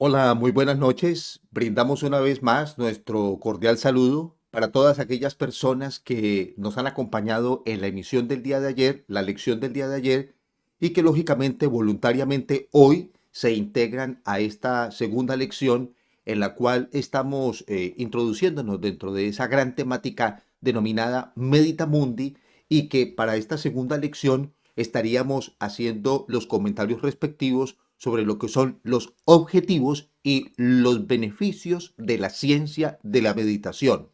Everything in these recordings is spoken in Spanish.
Hola, muy buenas noches. Brindamos una vez más nuestro cordial saludo para todas aquellas personas que nos han acompañado en la emisión del día de ayer, la lección del día de ayer, y que lógicamente voluntariamente hoy se integran a esta segunda lección en la cual estamos introduciéndonos dentro de esa gran temática denominada Medita Mundi y que para esta segunda lección estaríamos haciendo los comentarios respectivos sobre lo que son los objetivos y los beneficios de la ciencia de la meditación.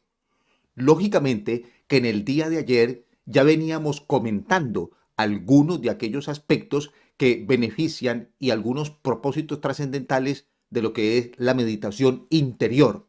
Lógicamente que en el día de ayer ya veníamos comentando algunos de aquellos aspectos que benefician y algunos propósitos trascendentales de lo que es la meditación interior.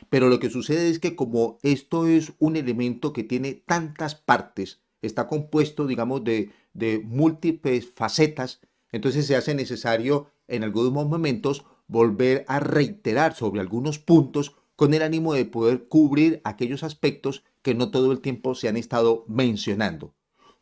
Pero lo que sucede es que como esto es un elemento que tiene tantas partes, está compuesto, digamos, de múltiples facetas, entonces se hace necesario en algunos momentos volver a reiterar sobre algunos puntos con el ánimo de poder cubrir aquellos aspectos que no todo el tiempo se han estado mencionando.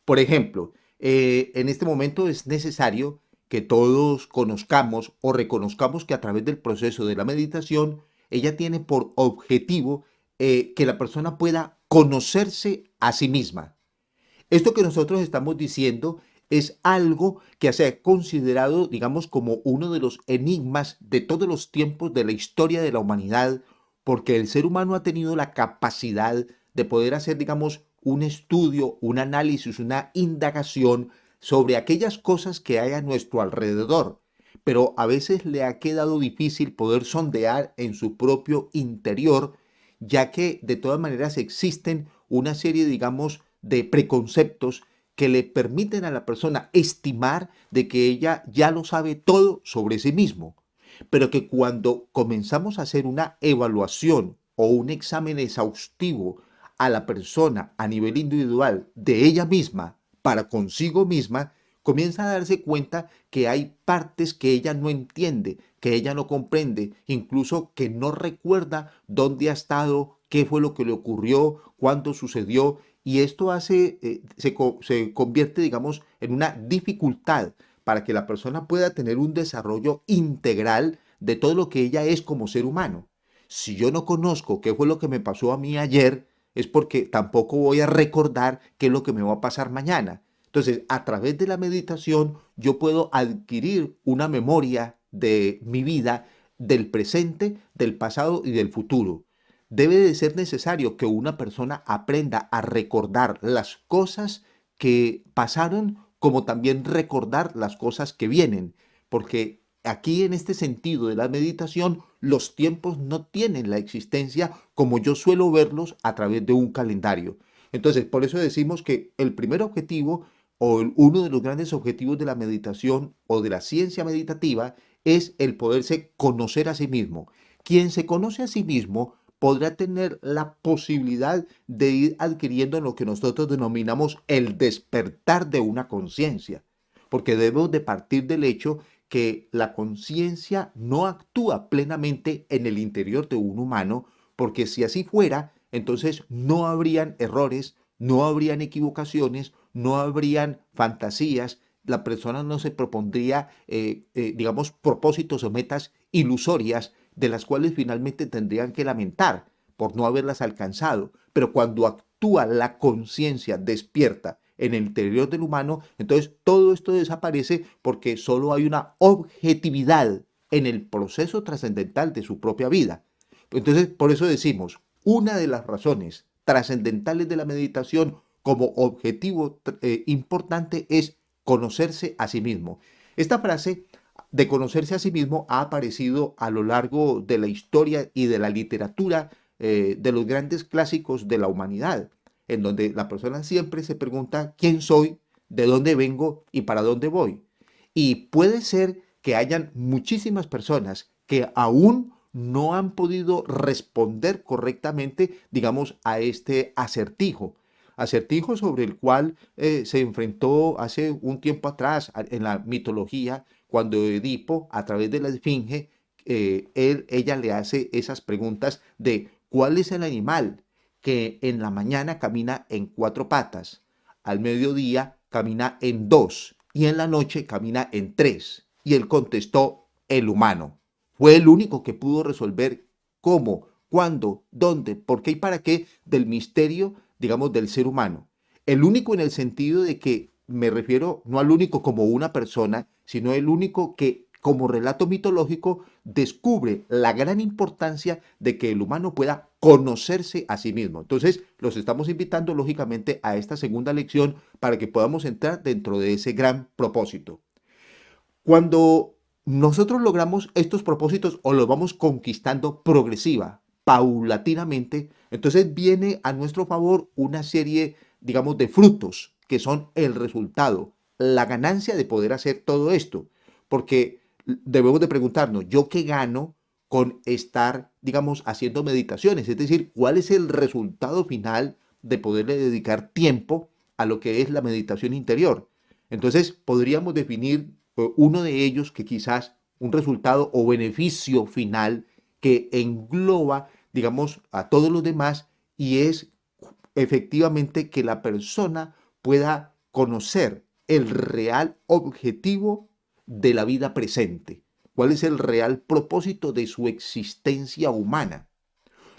Por ejemplo, en este momento es necesario que todos conozcamos o reconozcamos que a través del proceso de la meditación, ella tiene por objetivo que la persona pueda conocerse a sí misma. Esto que nosotros estamos diciendo es algo que se ha considerado, digamos, como uno de los enigmas de todos los tiempos de la historia de la humanidad, porque el ser humano ha tenido la capacidad de poder hacer, digamos, un estudio, un análisis, una indagación sobre aquellas cosas que hay a nuestro alrededor, pero a veces le ha quedado difícil poder sondear en su propio interior, ya que de todas maneras existen una serie, digamos, de preconceptos que le permiten a la persona estimar de que ella ya lo sabe todo sobre sí mismo, pero que cuando comenzamos a hacer una evaluación o un examen exhaustivo a la persona a nivel individual de ella misma para consigo misma, comienza a darse cuenta que hay partes que ella no entiende, que ella no comprende, incluso que no recuerda dónde ha estado, qué fue lo que le ocurrió, cuándo sucedió, y esto hace, se convierte, digamos, en una dificultad para que la persona pueda tener un desarrollo integral de todo lo que ella es como ser humano. Si yo no conozco qué fue lo que me pasó a mí ayer, es porque tampoco voy a recordar qué es lo que me va a pasar mañana. Entonces, a través de la meditación, yo puedo adquirir una memoria de mi vida, del presente, del pasado y del futuro. Debe de ser necesario que una persona aprenda a recordar las cosas que pasaron, como también recordar las cosas que vienen, porque aquí en este sentido de la meditación, los tiempos no tienen la existencia como yo suelo verlos a través de un calendario. Entonces, por eso decimos que el primer objetivo o uno de los grandes objetivos de la meditación o de la ciencia meditativa es el poderse conocer a sí mismo. Quien se conoce a sí mismo podrá tener la posibilidad de ir adquiriendo lo que nosotros denominamos el despertar de una conciencia, porque debemos de partir del hecho que la conciencia no actúa plenamente en el interior de un humano, porque si así fuera, entonces no habrían errores, no habrían equivocaciones, no habrían fantasías, la persona no se propondría, digamos, propósitos o metas ilusorias de las cuales finalmente tendrían que lamentar por no haberlas alcanzado. Pero cuando actúa la conciencia despierta en el interior del humano, entonces todo esto desaparece porque solo hay una objetividad en el proceso trascendental de su propia vida. Entonces, por eso decimos, una de las razones trascendentales de la meditación como objetivo importante es conocerse a sí mismo. Esta frase de conocerse a sí mismo ha aparecido a lo largo de la historia y de la literatura de los grandes clásicos de la humanidad, en donde la persona siempre se pregunta quién soy, de dónde vengo y para dónde voy. Y puede ser que hayan muchísimas personas que aún no han podido responder correctamente, digamos, a este acertijo. Acertijo sobre el cual se enfrentó hace un tiempo atrás en la mitología, cuando Edipo, a través de la Esfinge, ella le hace esas preguntas de cuál es el animal que en la mañana camina en cuatro patas, al mediodía camina en dos y en la noche camina en tres. Y él contestó, el humano. Fue el único que pudo resolver cómo, cuándo, dónde, por qué y para qué del misterio, digamos, del ser humano. El único en el sentido de que me refiero no al único como una persona, sino el único que como relato mitológico descubre la gran importancia de que el humano pueda conocerse a sí mismo. Entonces, los estamos invitando lógicamente a esta segunda lección para que podamos entrar dentro de ese gran propósito. Cuando nosotros logramos estos propósitos o los vamos conquistando progresiva, paulatinamente, entonces viene a nuestro favor una serie, digamos, de frutos que son el resultado, la ganancia de poder hacer todo esto. Porque debemos de preguntarnos, ¿yo qué gano con estar, digamos, haciendo meditaciones? Es decir, ¿cuál es el resultado final de poderle dedicar tiempo a lo que es la meditación interior? Entonces, podríamos definir uno de ellos que quizás un resultado o beneficio final que engloba, digamos, a todos los demás y es efectivamente que la persona pueda conocer el real objetivo de la vida presente. ¿Cuál es el real propósito de su existencia humana?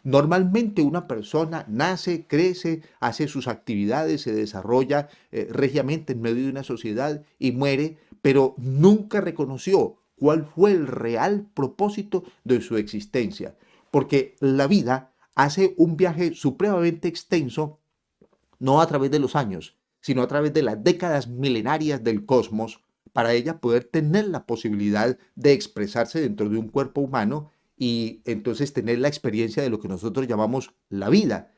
Normalmente una persona nace, crece, hace sus actividades, se desarrolla regiamente en medio de una sociedad y muere, pero nunca reconoció cuál fue el real propósito de su existencia. Porque la vida hace un viaje supremamente extenso, no a través de los años, sino a través de las décadas milenarias del cosmos, para ella poder tener la posibilidad de expresarse dentro de un cuerpo humano y entonces tener la experiencia de lo que nosotros llamamos la vida.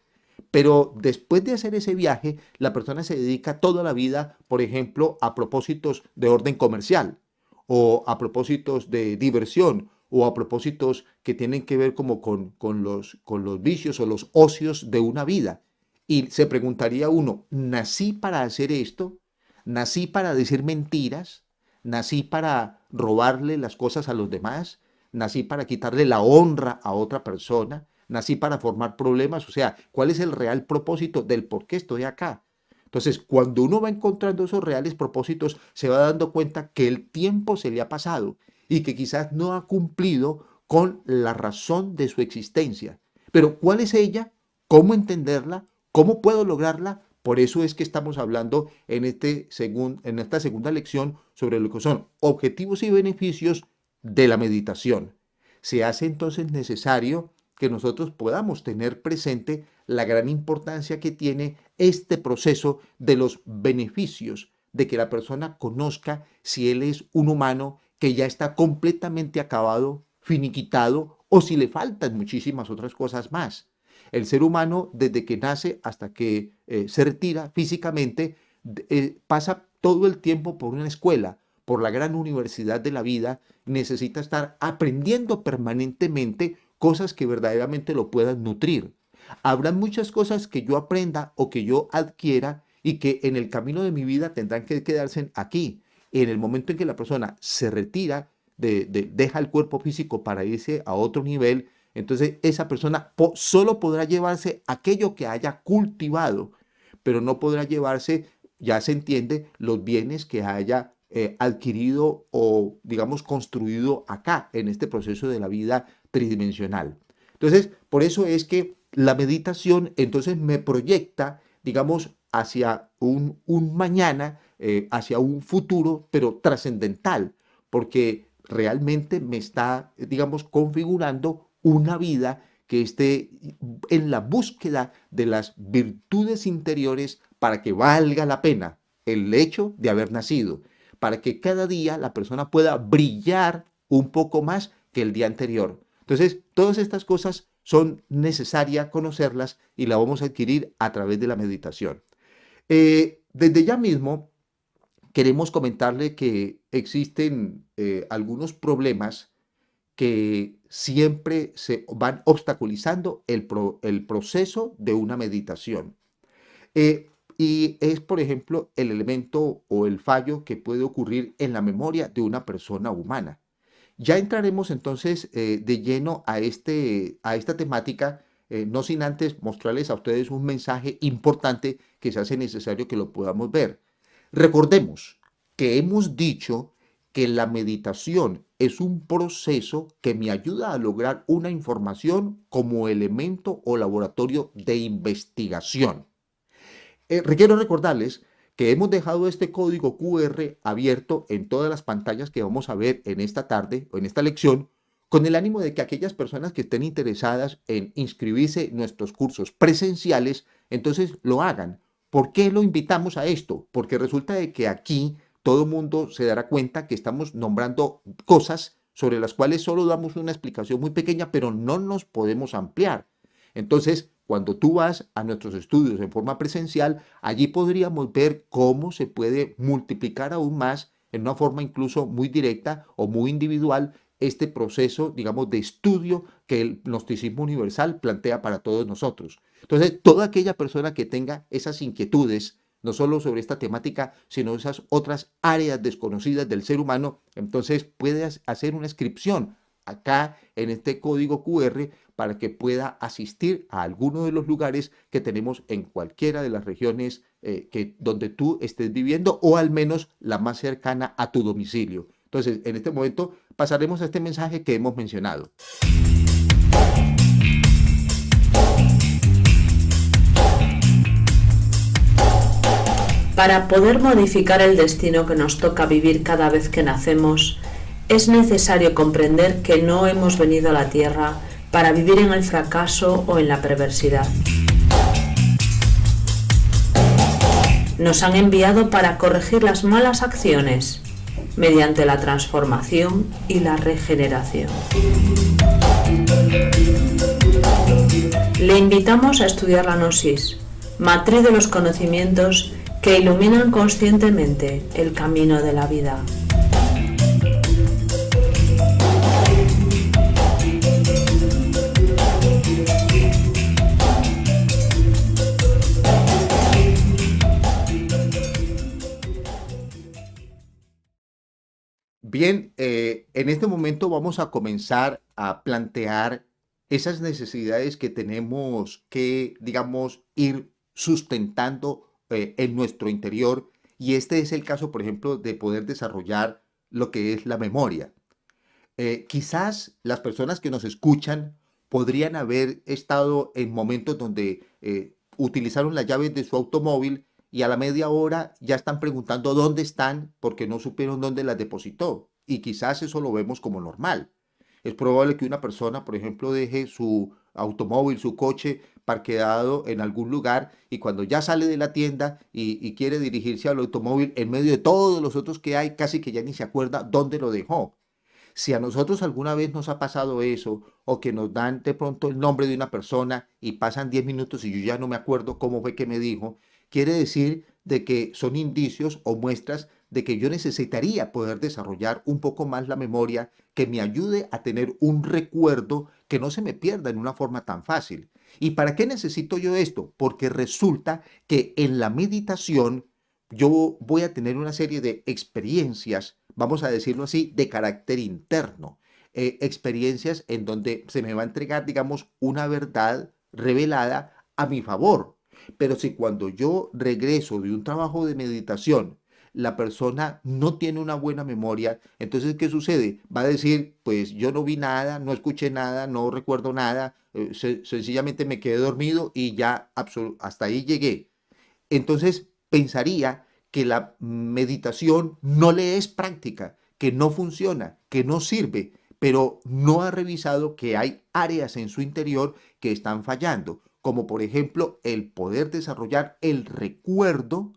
Pero después de hacer ese viaje, la persona se dedica toda la vida, por ejemplo, a propósitos de orden comercial o a propósitos de diversión o a propósitos que tienen que ver como con los vicios o los ocios de una vida. Y se preguntaría uno, ¿nací para hacer esto? ¿Nací para decir mentiras? ¿Nací para robarle las cosas a los demás? ¿Nací para quitarle la honra a otra persona? ¿Nací para formar problemas? O sea, ¿cuál es el real propósito del por qué estoy acá? Entonces, cuando uno va encontrando esos reales propósitos, se va dando cuenta que el tiempo se le ha pasado y que quizás no ha cumplido con la razón de su existencia. Pero, ¿cuál es ella? ¿Cómo entenderla? ¿Cómo puedo lograrla? Por eso es que estamos hablando en esta segunda lección sobre lo que son objetivos y beneficios de la meditación. Se hace entonces necesario que nosotros podamos tener presente la gran importancia que tiene este proceso de los beneficios, de que la persona conozca si él es un humano que ya está completamente acabado, finiquitado, o si le faltan muchísimas otras cosas más. El ser humano, desde que nace hasta que se retira físicamente, pasa todo el tiempo por una escuela, por la gran universidad de la vida, necesita estar aprendiendo permanentemente cosas que verdaderamente lo puedan nutrir. Habrá muchas cosas que yo aprenda o que yo adquiera y que en el camino de mi vida tendrán que quedarse aquí. En el momento en que la persona se retira, deja el cuerpo físico para irse a otro nivel, entonces esa persona solo podrá llevarse aquello que haya cultivado, pero no podrá llevarse, ya se entiende, los bienes que haya adquirido o, digamos, construido acá, en este proceso de la vida tridimensional. Entonces, por eso es que la meditación entonces me proyecta, digamos, hacia un mañana, hacia un futuro, pero trascendental, porque realmente me está, digamos, configurando una vida que esté en la búsqueda de las virtudes interiores para que valga la pena el hecho de haber nacido, para que cada día la persona pueda brillar un poco más que el día anterior. Entonces, todas estas cosas son necesarias conocerlas y las vamos a adquirir a través de la meditación. Desde ya mismo queremos comentarle que existen algunos problemas que siempre se van obstaculizando el proceso de una meditación. Y es, por ejemplo, el elemento o el fallo que puede ocurrir en la memoria de una persona humana. Ya entraremos entonces de lleno a esta temática, no sin antes mostrarles a ustedes un mensaje importante que se hace necesario que lo podamos ver. Recordemos que hemos dicho que la meditación es un proceso que me ayuda a lograr una información como elemento o laboratorio de investigación. Requiero recordarles que hemos dejado este código QR abierto en todas las pantallas que vamos a ver en esta tarde o en esta lección, con el ánimo de que aquellas personas que estén interesadas en inscribirse en nuestros cursos presenciales, entonces lo hagan. ¿Por qué lo invitamos a esto? Porque resulta de que aquí todo el mundo se dará cuenta que estamos nombrando cosas sobre las cuales solo damos una explicación muy pequeña, pero no nos podemos ampliar. Entonces, cuando tú vas a nuestros estudios en forma presencial, allí podríamos ver cómo se puede multiplicar aún más en una forma incluso muy directa o muy individual este proceso, digamos, de estudio que el gnosticismo universal plantea para todos nosotros. Entonces, toda aquella persona que tenga esas inquietudes, no solo sobre esta temática, sino esas otras áreas desconocidas del ser humano, entonces puede hacer una inscripción acá en este código QR para que pueda asistir a alguno de los lugares que tenemos en cualquiera de las regiones donde tú estés viviendo o al menos la más cercana a tu domicilio. Entonces, en este momento pasaremos a este mensaje que hemos mencionado. Para poder modificar el destino que nos toca vivir cada vez que nacemos, es necesario comprender que no hemos venido a la Tierra para vivir en el fracaso o en la perversidad. Nos han enviado para corregir las malas acciones mediante la transformación y la regeneración. Le invitamos a estudiar la Gnosis, matriz de los conocimientos que iluminan conscientemente el camino de la vida. Bien, en este momento vamos a comenzar a plantear esas necesidades que tenemos que, digamos, ir sustentando en nuestro interior. Y este es el caso, por ejemplo, de poder desarrollar lo que es la memoria. Quizás las personas que nos escuchan podrían haber estado en momentos donde utilizaron las llaves de su automóvil y a la media hora ya están preguntando dónde están porque no supieron dónde las depositó. Y quizás eso lo vemos como normal. Es probable que una persona, por ejemplo, deje su automóvil, su coche parqueado en algún lugar y cuando ya sale de la tienda y quiere dirigirse al automóvil, en medio de todos los otros que hay, casi que ya ni se acuerda dónde lo dejó. Si a nosotros alguna vez nos ha pasado eso, o que nos dan de pronto el nombre de una persona y pasan 10 minutos y yo ya no me acuerdo cómo fue que me dijo, quiere decir de que son indicios o muestras de que yo necesitaría poder desarrollar un poco más la memoria que me ayude a tener un recuerdo que no se me pierda en una forma tan fácil. ¿Y para qué necesito yo esto? Porque resulta que en la meditación yo voy a tener una serie de experiencias, vamos a decirlo así, de carácter interno. Experiencias en donde se me va a entregar, digamos, una verdad revelada a mi favor. Pero si cuando yo regreso de un trabajo de meditación, la persona no tiene una buena memoria, entonces, ¿qué sucede? Va a decir, pues yo no vi nada, no escuché nada, no recuerdo nada, sencillamente me quedé dormido y ya hasta ahí llegué. Entonces pensaría que la meditación no le es práctica, que no funciona, que no sirve, pero no ha revisado que hay áreas en su interior que están fallando, como por ejemplo el poder desarrollar el recuerdo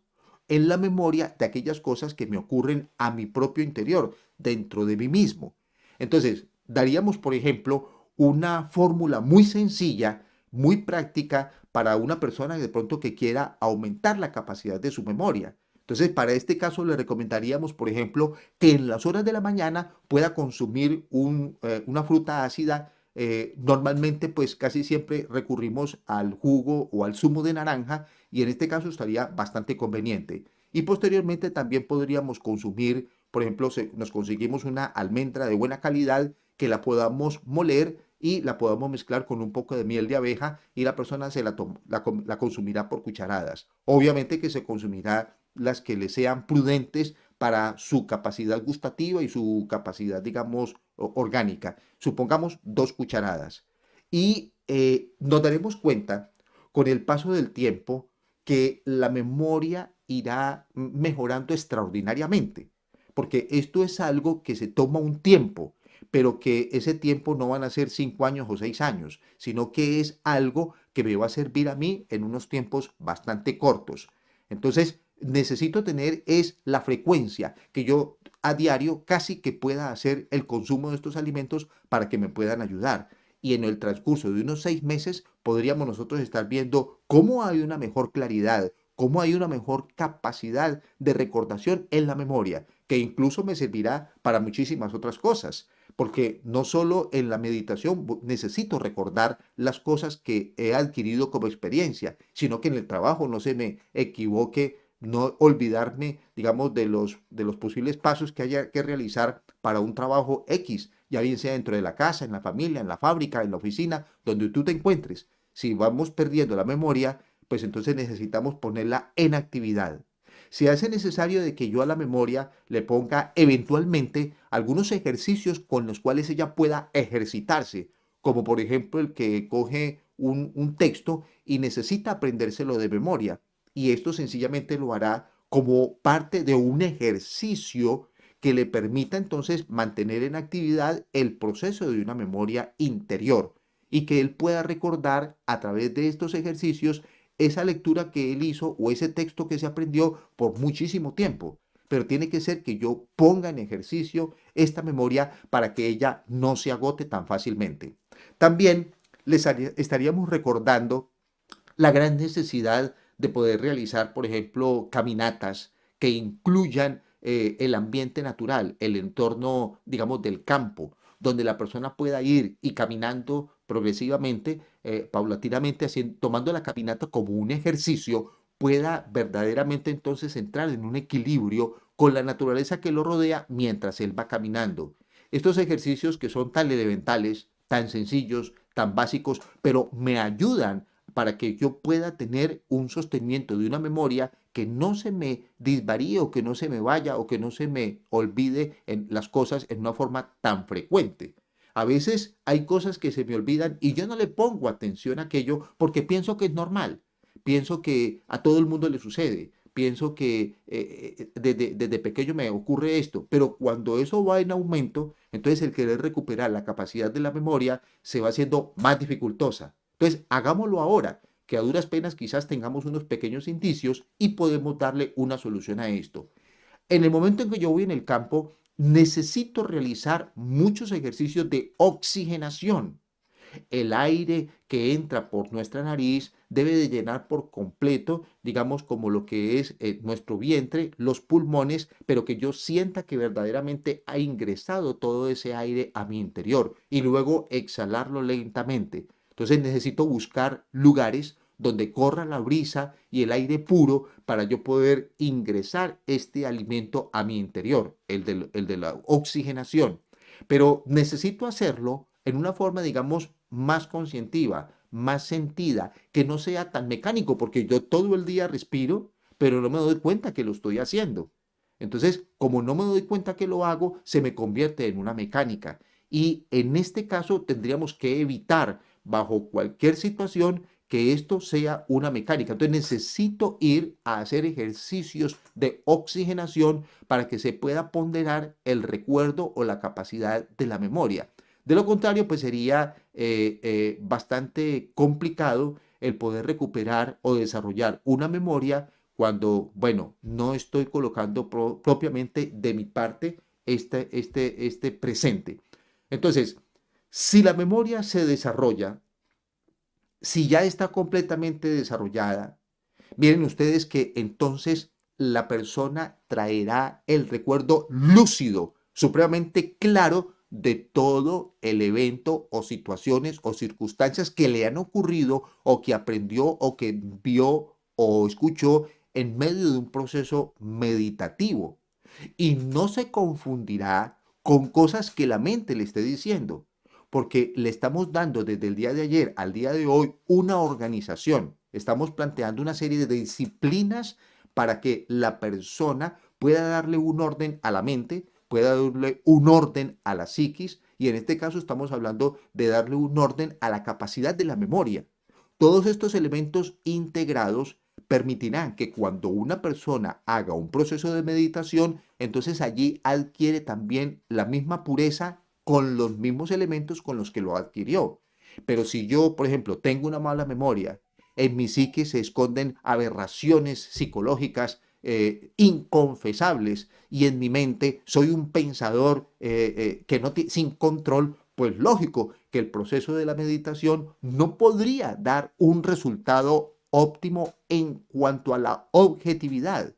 en la memoria de aquellas cosas que me ocurren a mi propio interior, dentro de mí mismo. Entonces, daríamos, por ejemplo, una fórmula muy sencilla, muy práctica para una persona de pronto que quiera aumentar la capacidad de su memoria. Entonces, para este caso le recomendaríamos, por ejemplo, que en las horas de la mañana pueda consumir una fruta ácida. Normalmente, pues casi siempre recurrimos al jugo o al zumo de naranja y en este caso estaría bastante conveniente. Y posteriormente también podríamos consumir, por ejemplo, nos conseguimos una almendra de buena calidad que la podamos moler y la podamos mezclar con un poco de miel de abeja y la persona la consumirá por cucharadas. Obviamente que se consumirá las que le sean prudentes para su capacidad gustativa y su capacidad, digamos, orgánica. Supongamos 2 cucharadas. Y nos daremos cuenta con el paso del tiempo que la memoria irá mejorando extraordinariamente, porque esto es algo que se toma un tiempo, pero que ese tiempo no van a ser 5 años o 6 años, sino que es algo que me va a servir a mí en unos tiempos bastante cortos. Entonces, necesito tener es la frecuencia que yo a diario casi que pueda hacer el consumo de estos alimentos para que me puedan ayudar. Y en el transcurso de unos 6 meses podríamos nosotros estar viendo cómo hay una mejor claridad, cómo hay una mejor capacidad de recordación en la memoria, que incluso me servirá para muchísimas otras cosas, porque no solo en la meditación necesito recordar las cosas que he adquirido como experiencia, sino que en el trabajo no se me equivoque, no olvidarme, digamos, de los posibles pasos que haya que realizar para un trabajo X, ya bien sea dentro de la casa, en la familia, en la fábrica, en la oficina, donde tú te encuentres. Si vamos perdiendo la memoria, pues entonces necesitamos ponerla en actividad. Se hace necesario de que yo a la memoria le ponga eventualmente algunos ejercicios con los cuales ella pueda ejercitarse, como por ejemplo el que coge un texto y necesita aprendérselo de memoria. Y esto sencillamente lo hará como parte de un ejercicio que le permita entonces mantener en actividad el proceso de una memoria interior y que él pueda recordar a través de estos ejercicios esa lectura que él hizo o ese texto que se aprendió por muchísimo tiempo. Pero tiene que ser que yo ponga en ejercicio esta memoria para que ella no se agote tan fácilmente. También estaríamos recordando la gran necesidad de poder realizar, por ejemplo, caminatas que incluyan el ambiente natural, el entorno, digamos, del campo, donde la persona pueda ir y caminando progresivamente, paulatinamente, tomando la caminata como un ejercicio, pueda verdaderamente entonces entrar en un equilibrio con la naturaleza que lo rodea mientras él va caminando. Estos ejercicios que son tan elementales, tan sencillos, tan básicos, pero me ayudan para que yo pueda tener un sostenimiento de una memoria que no se me disvaríe o que no se me vaya o que no se me olvide en las cosas en una forma tan frecuente. A veces hay cosas que se me olvidan y yo no le pongo atención a aquello porque pienso que es normal, pienso que a todo el mundo le sucede, pienso que desde pequeño me ocurre esto, pero cuando eso va en aumento, entonces el querer recuperar la capacidad de la memoria se va haciendo más dificultosa. Entonces, hagámoslo ahora, que a duras penas quizás tengamos unos pequeños indicios y podemos darle una solución a esto. En el momento en que yo voy en el campo, necesito realizar muchos ejercicios de oxigenación. El aire que entra por nuestra nariz debe de llenar por completo, digamos, como lo que es nuestro vientre, los pulmones, pero que yo sienta que verdaderamente ha ingresado todo ese aire a mi interior y luego exhalarlo lentamente. Entonces necesito buscar lugares donde corra la brisa y el aire puro para yo poder ingresar este alimento a mi interior, el de la oxigenación. Pero necesito hacerlo en una forma, digamos, más conscientiva, más sentida, que no sea tan mecánico, porque yo todo el día respiro, pero no me doy cuenta que lo estoy haciendo. Entonces, como no me doy cuenta que lo hago, se me convierte en una mecánica. Y en este caso tendríamos que evitar, bajo cualquier situación, que esto sea una mecánica. Entonces necesito ir a hacer ejercicios de oxigenación para que se pueda ponderar el recuerdo o la capacidad de la memoria. De lo contrario, pues sería bastante complicado el poder recuperar o desarrollar una memoria cuando, bueno, no estoy colocando propiamente de mi parte este presente. Entonces, si la memoria se desarrolla, si ya está completamente desarrollada, miren ustedes que entonces la persona traerá el recuerdo lúcido, supremamente claro de todo el evento o situaciones o circunstancias que le han ocurrido o que aprendió o que vio o escuchó en medio de un proceso meditativo. Y no se confundirá con cosas que la mente le esté diciendo, porque le estamos dando desde el día de ayer al día de hoy una organización. Estamos planteando una serie de disciplinas para que la persona pueda darle un orden a la mente, pueda darle un orden a la psiquis, y en este caso estamos hablando de darle un orden a la capacidad de la memoria. Todos estos elementos integrados permitirán que cuando una persona haga un proceso de meditación, entonces allí adquiere también la misma pureza con los mismos elementos con los que lo adquirió. Pero si yo, por ejemplo, tengo una mala memoria, en mi psique se esconden aberraciones psicológicas inconfesables, y en mi mente soy un pensador que no sin control, pues lógico que el proceso de la meditación no podría dar un resultado óptimo en cuanto a la objetividad,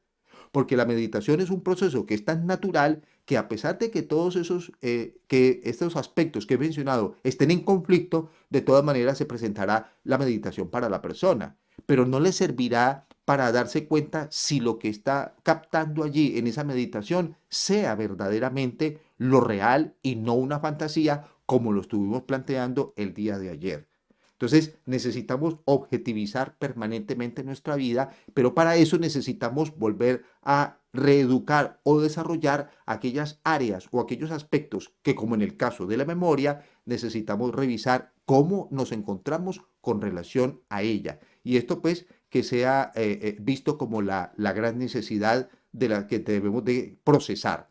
porque la meditación es un proceso que es tan natural que, a pesar de que todos estos aspectos que he mencionado estén en conflicto, de todas maneras se presentará la meditación para la persona, pero no le servirá para darse cuenta si lo que está captando allí en esa meditación sea verdaderamente lo real y no una fantasía, como lo estuvimos planteando el día de ayer. Entonces necesitamos objetivizar permanentemente nuestra vida, pero para eso necesitamos volver a reeducar o desarrollar aquellas áreas o aquellos aspectos que, como en el caso de la memoria, necesitamos revisar cómo nos encontramos con relación a ella. Y esto pues que sea visto como la gran necesidad de la que debemos de procesar.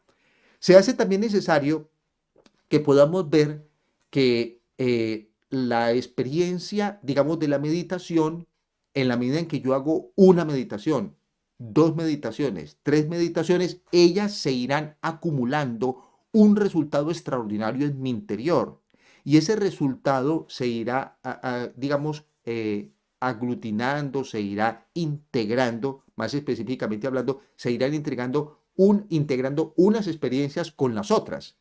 Se hace también necesario que podamos ver que la experiencia, digamos, de la meditación, en la medida en que yo hago una meditación, dos meditaciones, tres meditaciones, ellas se irán acumulando un resultado extraordinario en mi interior. Y ese resultado se irá, digamos, aglutinando, se irá integrando, más específicamente hablando, se irán integrando unas experiencias con las otras,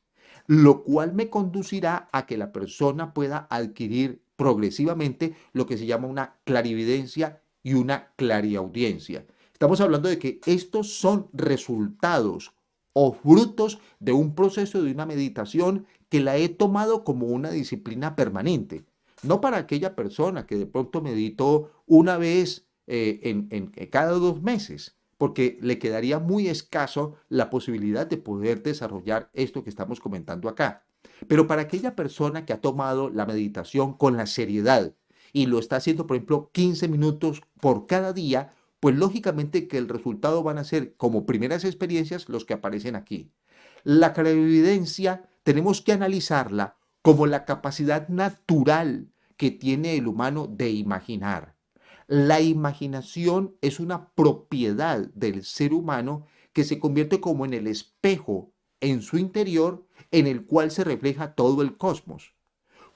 lo cual me conducirá a que la persona pueda adquirir progresivamente lo que se llama una clarividencia y una clariaudiencia. Estamos hablando de que estos son resultados o frutos de un proceso de una meditación que la he tomado como una disciplina permanente. No para aquella persona que de pronto meditó una vez en cada 2 meses, porque le quedaría muy escaso la posibilidad de poder desarrollar esto que estamos comentando acá. Pero para aquella persona que ha tomado la meditación con la seriedad y lo está haciendo, por ejemplo, 15 minutos por cada día, pues lógicamente que el resultado van a ser, como primeras experiencias, los que aparecen aquí. La clarividencia tenemos que analizarla como la capacidad natural que tiene el humano de imaginar. La imaginación es una propiedad del ser humano que se convierte como en el espejo en su interior, en el cual se refleja todo el cosmos.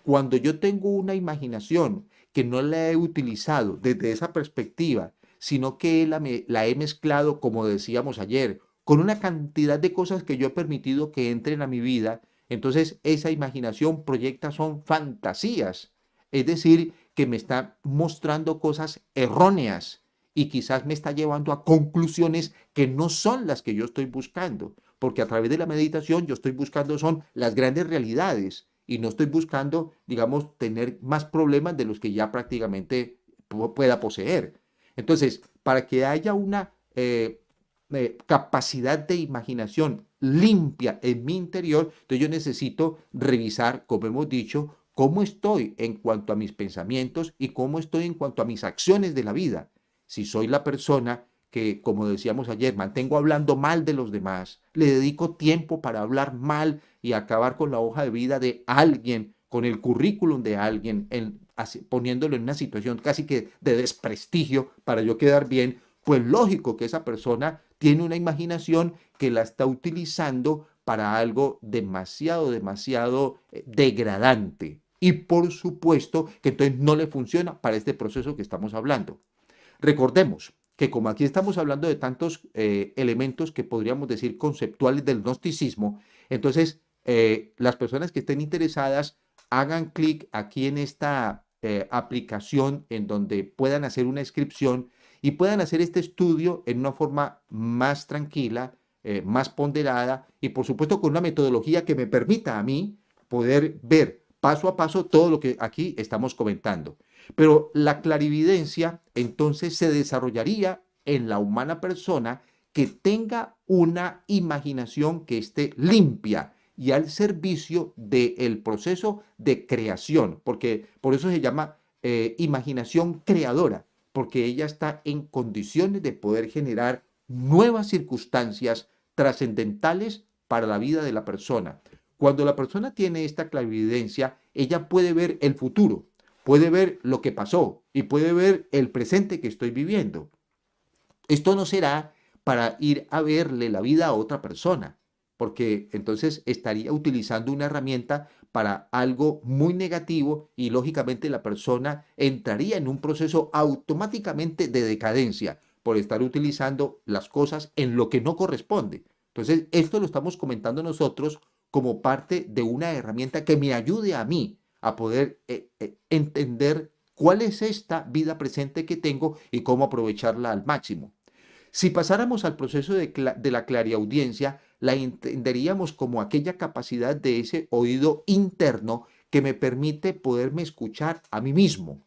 Cuando yo tengo una imaginación que no la he utilizado desde esa perspectiva, sino que la he mezclado, como decíamos ayer, con una cantidad de cosas que yo he permitido que entren a mi vida, entonces esa imaginación proyecta son fantasías. Es decir, que me está mostrando cosas erróneas y quizás me está llevando a conclusiones que no son las que yo estoy buscando, porque a través de la meditación yo estoy buscando son las grandes realidades y no estoy buscando, digamos, tener más problemas de los que ya prácticamente pueda poseer. Entonces, para que haya una capacidad de imaginación limpia en mi interior, entonces yo necesito revisar, como hemos dicho, cómo estoy en cuanto a mis pensamientos y cómo estoy en cuanto a mis acciones de la vida. Si soy la persona que, como decíamos ayer, mantengo hablando mal de los demás, le dedico tiempo para hablar mal y acabar con la hoja de vida de alguien, con el currículum de alguien, poniéndolo en una situación casi que de desprestigio para yo quedar bien, pues lógico que esa persona tiene una imaginación que la está utilizando para algo demasiado, demasiado degradante. Y por supuesto que entonces no le funciona para este proceso que estamos hablando. Recordemos que como aquí estamos hablando de tantos elementos que podríamos decir conceptuales del gnosticismo, entonces las personas que estén interesadas hagan clic aquí en esta aplicación en donde puedan hacer una inscripción y puedan hacer este estudio en una forma más tranquila, más ponderada y por supuesto con una metodología que me permita a mí poder ver paso a paso todo lo que aquí estamos comentando. Pero la clarividencia entonces se desarrollaría en la humana persona que tenga una imaginación que esté limpia y al servicio del proceso de creación, porque por eso se llama imaginación creadora, porque ella está en condiciones de poder generar nuevas circunstancias trascendentales para la vida de la persona. Cuando la persona tiene esta clarividencia, ella puede ver el futuro, puede ver lo que pasó y puede ver el presente que estoy viviendo. Esto no será para ir a verle la vida a otra persona, porque entonces estaría utilizando una herramienta para algo muy negativo y lógicamente la persona entraría en un proceso automáticamente de decadencia por estar utilizando las cosas en lo que no corresponde. Entonces, esto lo estamos comentando nosotros como parte de una herramienta que me ayude a mí a poder entender cuál es esta vida presente que tengo y cómo aprovecharla al máximo. Si pasáramos al proceso de la clariaudiencia, la entenderíamos como aquella capacidad de ese oído interno que me permite poderme escuchar a mí mismo.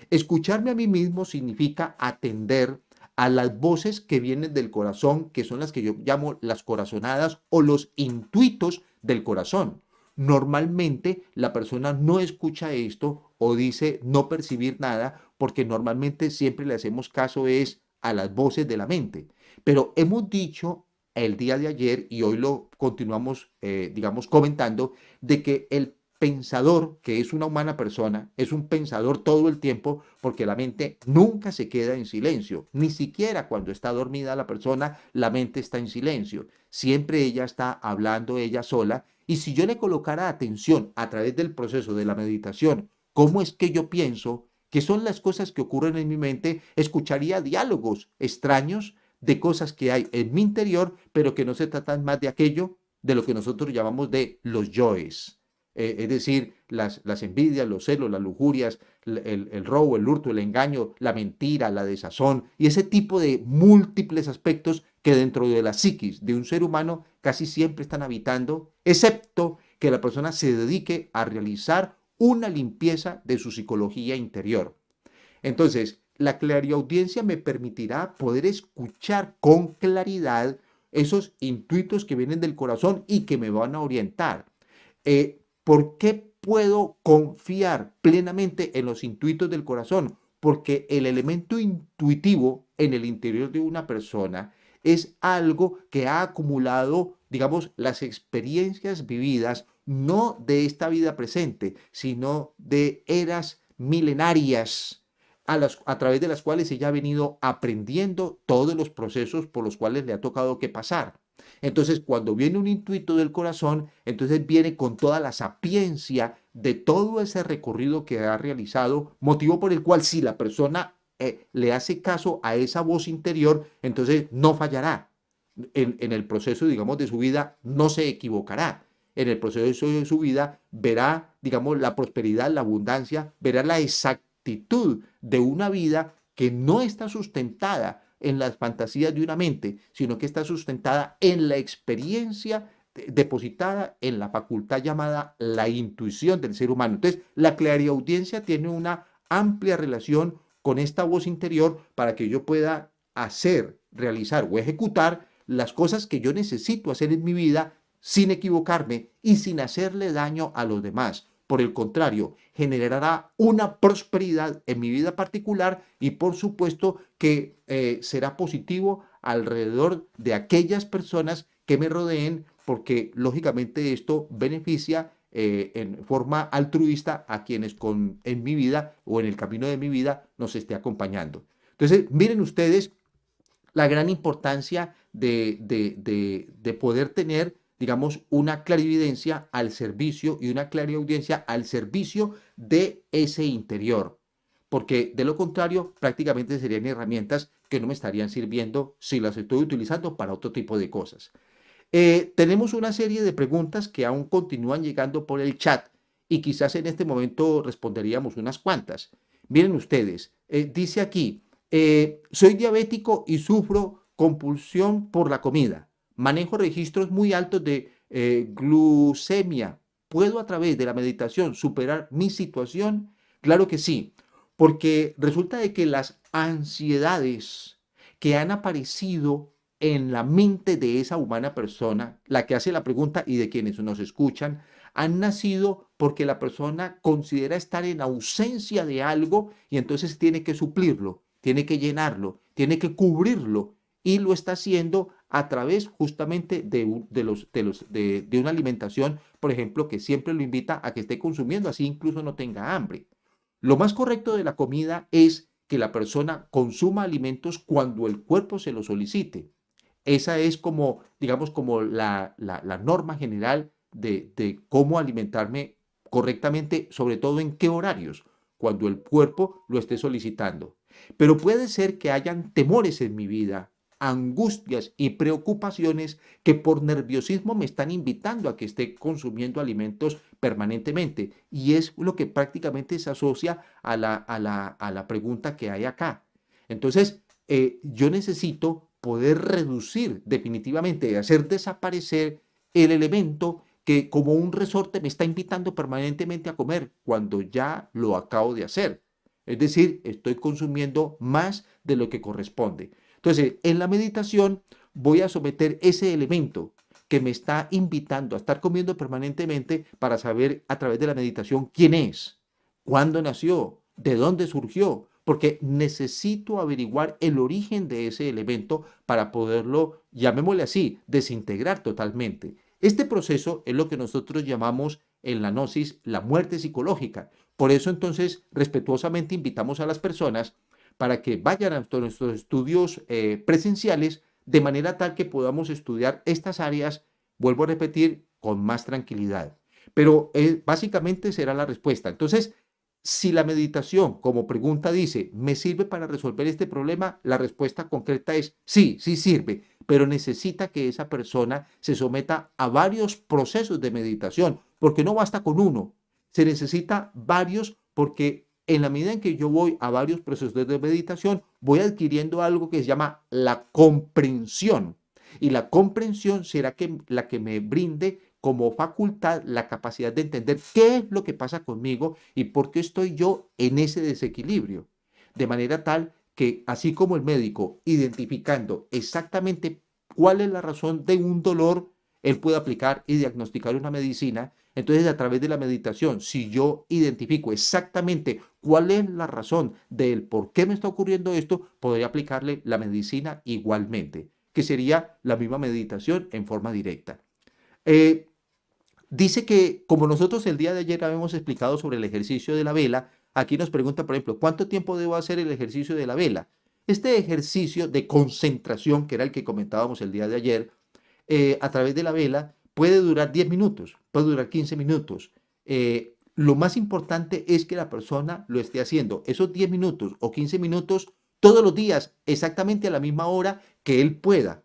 Escucharme a mí mismo significa atender a las voces que vienen del corazón, que son las que yo llamo las corazonadas o los intuitos del corazón. Normalmente la persona no escucha esto o dice no percibir nada porque normalmente siempre le hacemos caso es a las voces de la mente. Pero hemos dicho el día de ayer y hoy lo continuamos, digamos, comentando, de que el pensador, que es una humana persona, es un pensador todo el tiempo porque la mente nunca se queda en silencio. Ni siquiera cuando está dormida la persona, la mente está en silencio. Siempre ella está hablando ella sola. Y si yo le colocara atención a través del proceso de la meditación, cómo es que yo pienso, qué son las cosas que ocurren en mi mente, escucharía diálogos extraños de cosas que hay en mi interior, pero que no se tratan más de aquello de lo que nosotros llamamos de los yoes. Es decir, las envidias, los celos, las lujurias, el robo, el hurto, el engaño, la mentira, la desazón y ese tipo de múltiples aspectos que dentro de la psiquis de un ser humano casi siempre están habitando, excepto que la persona se dedique a realizar una limpieza de su psicología interior. Entonces, la clariaudiencia me permitirá poder escuchar con claridad esos intuitos que vienen del corazón y que me van a orientar. ¿Por qué puedo confiar plenamente en los intuitos del corazón? Porque el elemento intuitivo en el interior de una persona es algo que ha acumulado, digamos, las experiencias vividas, no de esta vida presente, sino de eras milenarias a través de las cuales ella ha venido aprendiendo todos los procesos por los cuales le ha tocado que pasar. Entonces, cuando viene un intuito del corazón, entonces viene con toda la sapiencia de todo ese recorrido que ha realizado, motivo por el cual si la persona le hace caso a esa voz interior, entonces no fallará. En el proceso, digamos, de su vida, no se equivocará. En el proceso de su vida verá, digamos, la prosperidad, la abundancia, verá la exactitud de una vida que no está sustentada en las fantasías de una mente, sino que está sustentada en la experiencia depositada en la facultad llamada la intuición del ser humano. Entonces, la clariaudiencia tiene una amplia relación con esta voz interior para que yo pueda hacer, realizar o ejecutar las cosas que yo necesito hacer en mi vida sin equivocarme y sin hacerle daño a los demás. Por el contrario, generará una prosperidad en mi vida particular y por supuesto que será positivo alrededor de aquellas personas que me rodeen porque lógicamente esto beneficia en forma altruista a quienes en mi vida o en el camino de mi vida nos esté acompañando. Entonces, miren ustedes la gran importancia de poder tener, digamos, una clarividencia al servicio y una clariaudiencia al servicio de ese interior. Porque de lo contrario, prácticamente serían herramientas que no me estarían sirviendo si las estoy utilizando para otro tipo de cosas. Tenemos una serie de preguntas que aún continúan llegando por el chat y quizás en este momento responderíamos unas cuantas. Miren ustedes, dice aquí, soy diabético y sufro compulsión por la comida. Manejo registros muy altos de glucemia. ¿Puedo a través de la meditación superar mi situación? Claro que sí, porque resulta de que las ansiedades que han aparecido en la mente de esa humana persona, la que hace la pregunta y de quienes nos escuchan, han nacido porque la persona considera estar en ausencia de algo y entonces tiene que suplirlo, tiene que llenarlo, tiene que cubrirlo y lo está haciendo a través justamente de una alimentación, por ejemplo, que siempre lo invita a que esté consumiendo, así incluso no tenga hambre. Lo más correcto de la comida es que la persona consuma alimentos cuando el cuerpo se lo solicite. Esa es como, digamos, como la norma general de cómo alimentarme correctamente, sobre todo en qué horarios, cuando el cuerpo lo esté solicitando. Pero puede ser que hayan temores en mi vida, angustias y preocupaciones que por nerviosismo me están invitando a que esté consumiendo alimentos permanentemente. Y es lo que prácticamente se asocia a la pregunta que hay acá. Entonces, yo necesito poder reducir definitivamente, hacer desaparecer el elemento que como un resorte me está invitando permanentemente a comer cuando ya lo acabo de hacer. Es decir, estoy consumiendo más de lo que corresponde. Entonces, en la meditación voy a someter ese elemento que me está invitando a estar comiendo permanentemente para saber a través de la meditación quién es, cuándo nació, de dónde surgió, porque necesito averiguar el origen de ese elemento para poderlo, llamémosle así, desintegrar totalmente. Este proceso es lo que nosotros llamamos en la gnosis la muerte psicológica. Por eso entonces respetuosamente invitamos a las personas para que vayan a nuestros estudios presenciales de manera tal que podamos estudiar estas áreas, vuelvo a repetir, con más tranquilidad. Pero básicamente será la respuesta. Entonces, si la meditación, como pregunta dice, ¿me sirve para resolver este problema? La respuesta concreta es sí, sí sirve, pero necesita que esa persona se someta a varios procesos de meditación, porque no basta con uno, se necesita varios porque en la medida en que yo voy a varios procesos de meditación, voy adquiriendo algo que se llama la comprensión. Y la comprensión será la que me brinde como facultad la capacidad de entender qué es lo que pasa conmigo y por qué estoy yo en ese desequilibrio. De manera tal que, así como el médico, identificando exactamente cuál es la razón de un dolor, él puede aplicar y diagnosticar una medicina. Entonces, a través de la meditación, si yo identifico exactamente cuál es la razón del por qué me está ocurriendo esto, podría aplicarle la medicina igualmente, que sería la misma meditación en forma directa. Dice que, como nosotros el día de ayer habíamos explicado sobre el ejercicio de la vela, aquí nos pregunta, por ejemplo, ¿cuánto tiempo debo hacer el ejercicio de la vela? Este ejercicio de concentración, que era el que comentábamos el día de ayer, a través de la vela, puede durar 10 minutos, puede durar 15 minutos. Lo más importante es que la persona lo esté haciendo esos 10 minutos o 15 minutos todos los días, exactamente a la misma hora que él pueda,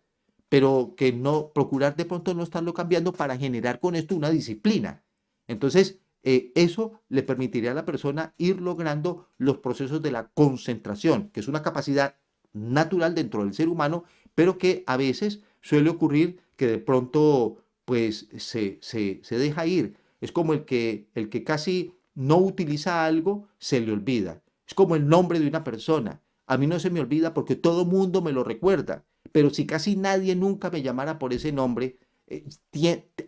pero que no procurar de pronto no estarlo cambiando para generar con esto una disciplina. Entonces, eso le permitiría a la persona ir logrando los procesos de la concentración, que es una capacidad natural dentro del ser humano, pero que a veces suele ocurrir que de pronto pues se deja ir. Es como el que casi no utiliza algo, se le olvida. Es como el nombre de una persona. A mí no se me olvida porque todo mundo me lo recuerda, pero si casi nadie nunca me llamara por ese nombre,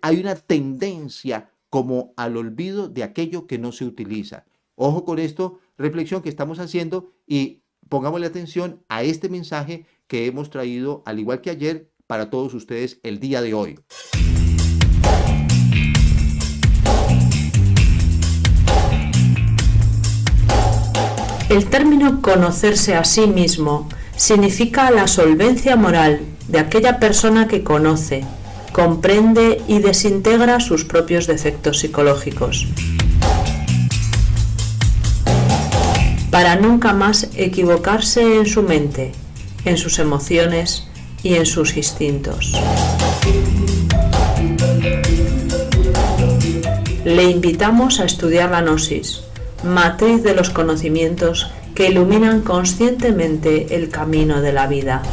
hay una tendencia como al olvido de aquello que no se utiliza. Ojo con esto, reflexión que estamos haciendo y pongámosle atención a este mensaje que hemos traído, al igual que ayer, para todos ustedes el día de hoy. El término conocerse a sí mismo significa la solvencia moral de aquella persona que conoce, comprende y desintegra sus propios defectos psicológicos, para nunca más equivocarse en su mente, en sus emociones y en sus instintos. Le invitamos a estudiar la gnosis, matriz de los conocimientos que iluminan conscientemente el camino de la vida.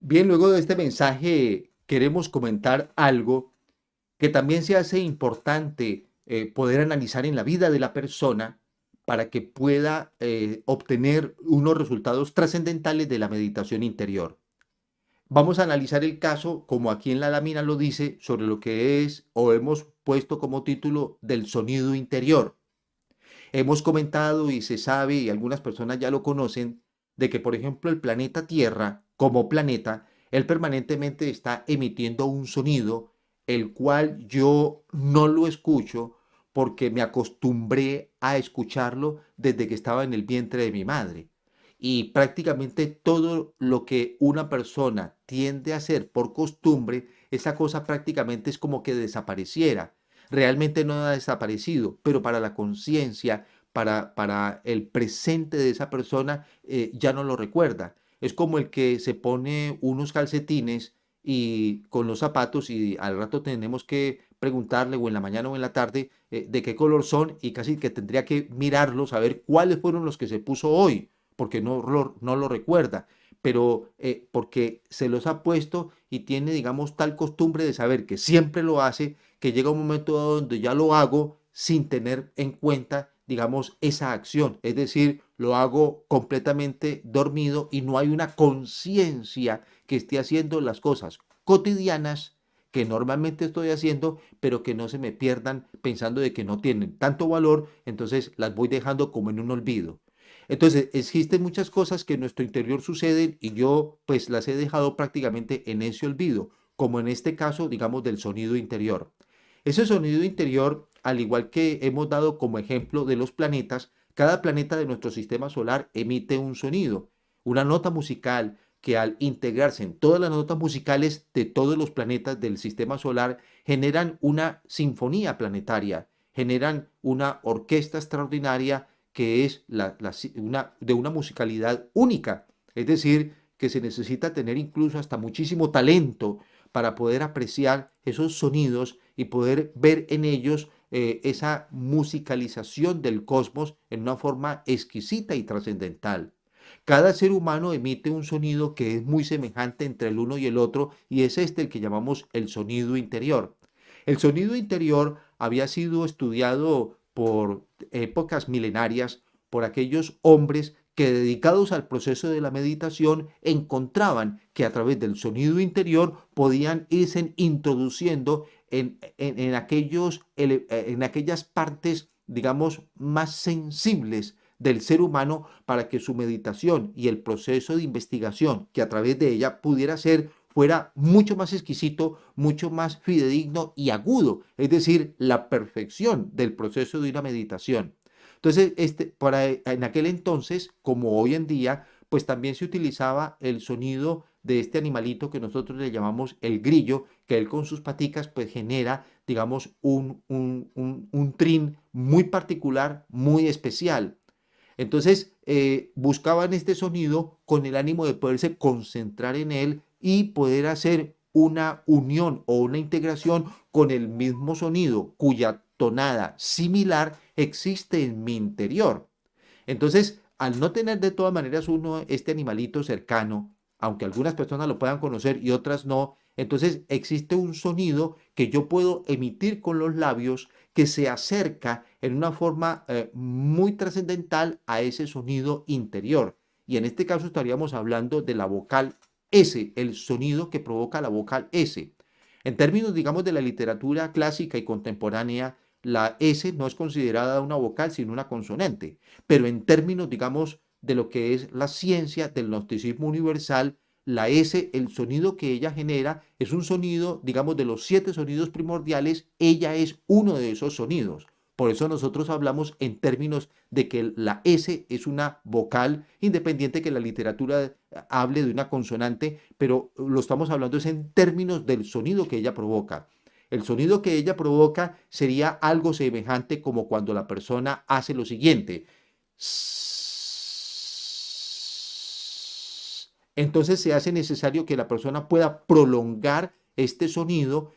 Bien, luego de este mensaje queremos comentar algo que también se hace importante poder analizar en la vida de la persona para que pueda obtener unos resultados trascendentales de la meditación interior. Vamos a analizar el caso, como aquí en la lámina lo dice, sobre lo que es o hemos puesto como título del sonido interior. Hemos comentado y se sabe, y algunas personas ya lo conocen, de que, por ejemplo, el planeta Tierra, como planeta, él permanentemente está emitiendo un sonido, el cual yo no lo escucho porque me acostumbré a escucharlo desde que estaba en el vientre de mi madre. Y prácticamente todo lo que una persona tiende a hacer por costumbre, esa cosa prácticamente es como que desapareciera. Realmente no ha desaparecido, pero para la conciencia, para el presente de esa persona, ya no lo recuerda. Es como el que se pone unos calcetines y con los zapatos y al rato tenemos que preguntarle o en la mañana o en la tarde de qué color son y casi que tendría que mirarlos a ver cuáles fueron los que se puso hoy, porque no lo recuerda, pero porque se los ha puesto y tiene, digamos, tal costumbre de saber que siempre lo hace, que llega un momento donde ya lo hago sin tener en cuenta, digamos, esa acción. Es decir, lo hago completamente dormido y no hay una conciencia que esté haciendo las cosas cotidianas que normalmente estoy haciendo, pero que no se me pierdan pensando de que no tienen tanto valor, entonces las voy dejando como en un olvido. Entonces, existen muchas cosas que en nuestro interior suceden y yo pues las he dejado prácticamente en ese olvido, como en este caso, digamos, del sonido interior. Ese sonido interior, al igual que hemos dado como ejemplo de los planetas, cada planeta de nuestro sistema solar emite un sonido, una nota musical que al integrarse en todas las notas musicales de todos los planetas del sistema solar generan una sinfonía planetaria, generan una orquesta extraordinaria que es de una musicalidad única. Es decir, que se necesita tener incluso hasta muchísimo talento para poder apreciar esos sonidos y poder ver en ellos esa musicalización del cosmos en una forma exquisita y trascendental. Cada ser humano emite un sonido que es muy semejante entre el uno y el otro y es este el que llamamos el sonido interior. El sonido interior había sido estudiado por épocas milenarias por aquellos hombres que dedicados al proceso de la meditación encontraban que a través del sonido interior podían irse introduciendo en aquellas partes, digamos, más sensibles del ser humano para que su meditación y el proceso de investigación que a través de ella pudiera ser fuera mucho más exquisito, mucho más fidedigno y agudo, es decir, la perfección del proceso de una meditación. Entonces, en aquel entonces, como hoy en día, pues también se utilizaba el sonido de este animalito que nosotros le llamamos el grillo, que él con sus paticas pues genera, digamos, un trin muy particular, muy especial. Entonces, buscaban este sonido con el ánimo de poderse concentrar en él y poder hacer una unión o una integración con el mismo sonido cuya tonada similar existe en mi interior. Entonces, al no tener de todas maneras uno este animalito cercano, aunque algunas personas lo puedan conocer y otras no, entonces existe un sonido que yo puedo emitir con los labios que se acerca en una forma muy trascendental a ese sonido interior. Y en este caso estaríamos hablando de la vocal S, el sonido que provoca la vocal S. En términos, digamos, de la literatura clásica y contemporánea, la S no es considerada una vocal, sino una consonante. Pero en términos, digamos, de lo que es la ciencia del gnosticismo universal, la S, el sonido que ella genera, es un sonido, digamos, de los 7 sonidos primordiales, ella es uno de esos sonidos. Por eso nosotros hablamos en términos de que la S es una vocal, independiente que la literatura hable de una consonante, pero lo estamos hablando es en términos del sonido que ella provoca. El sonido que ella provoca sería algo semejante como cuando la persona hace lo siguiente. Entonces se hace necesario que la persona pueda prolongar este sonido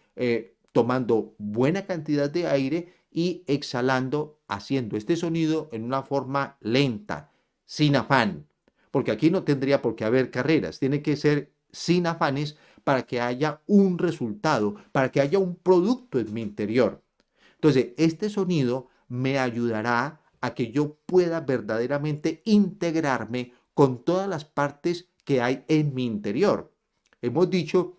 tomando buena cantidad de aire y exhalando, haciendo este sonido en una forma lenta, sin afán. Porque aquí no tendría por qué haber carreras, tiene que ser sin afanes, para que haya un resultado, para que haya un producto en mi interior. Entonces, este sonido me ayudará a que yo pueda verdaderamente integrarme con todas las partes que hay en mi interior. Hemos dicho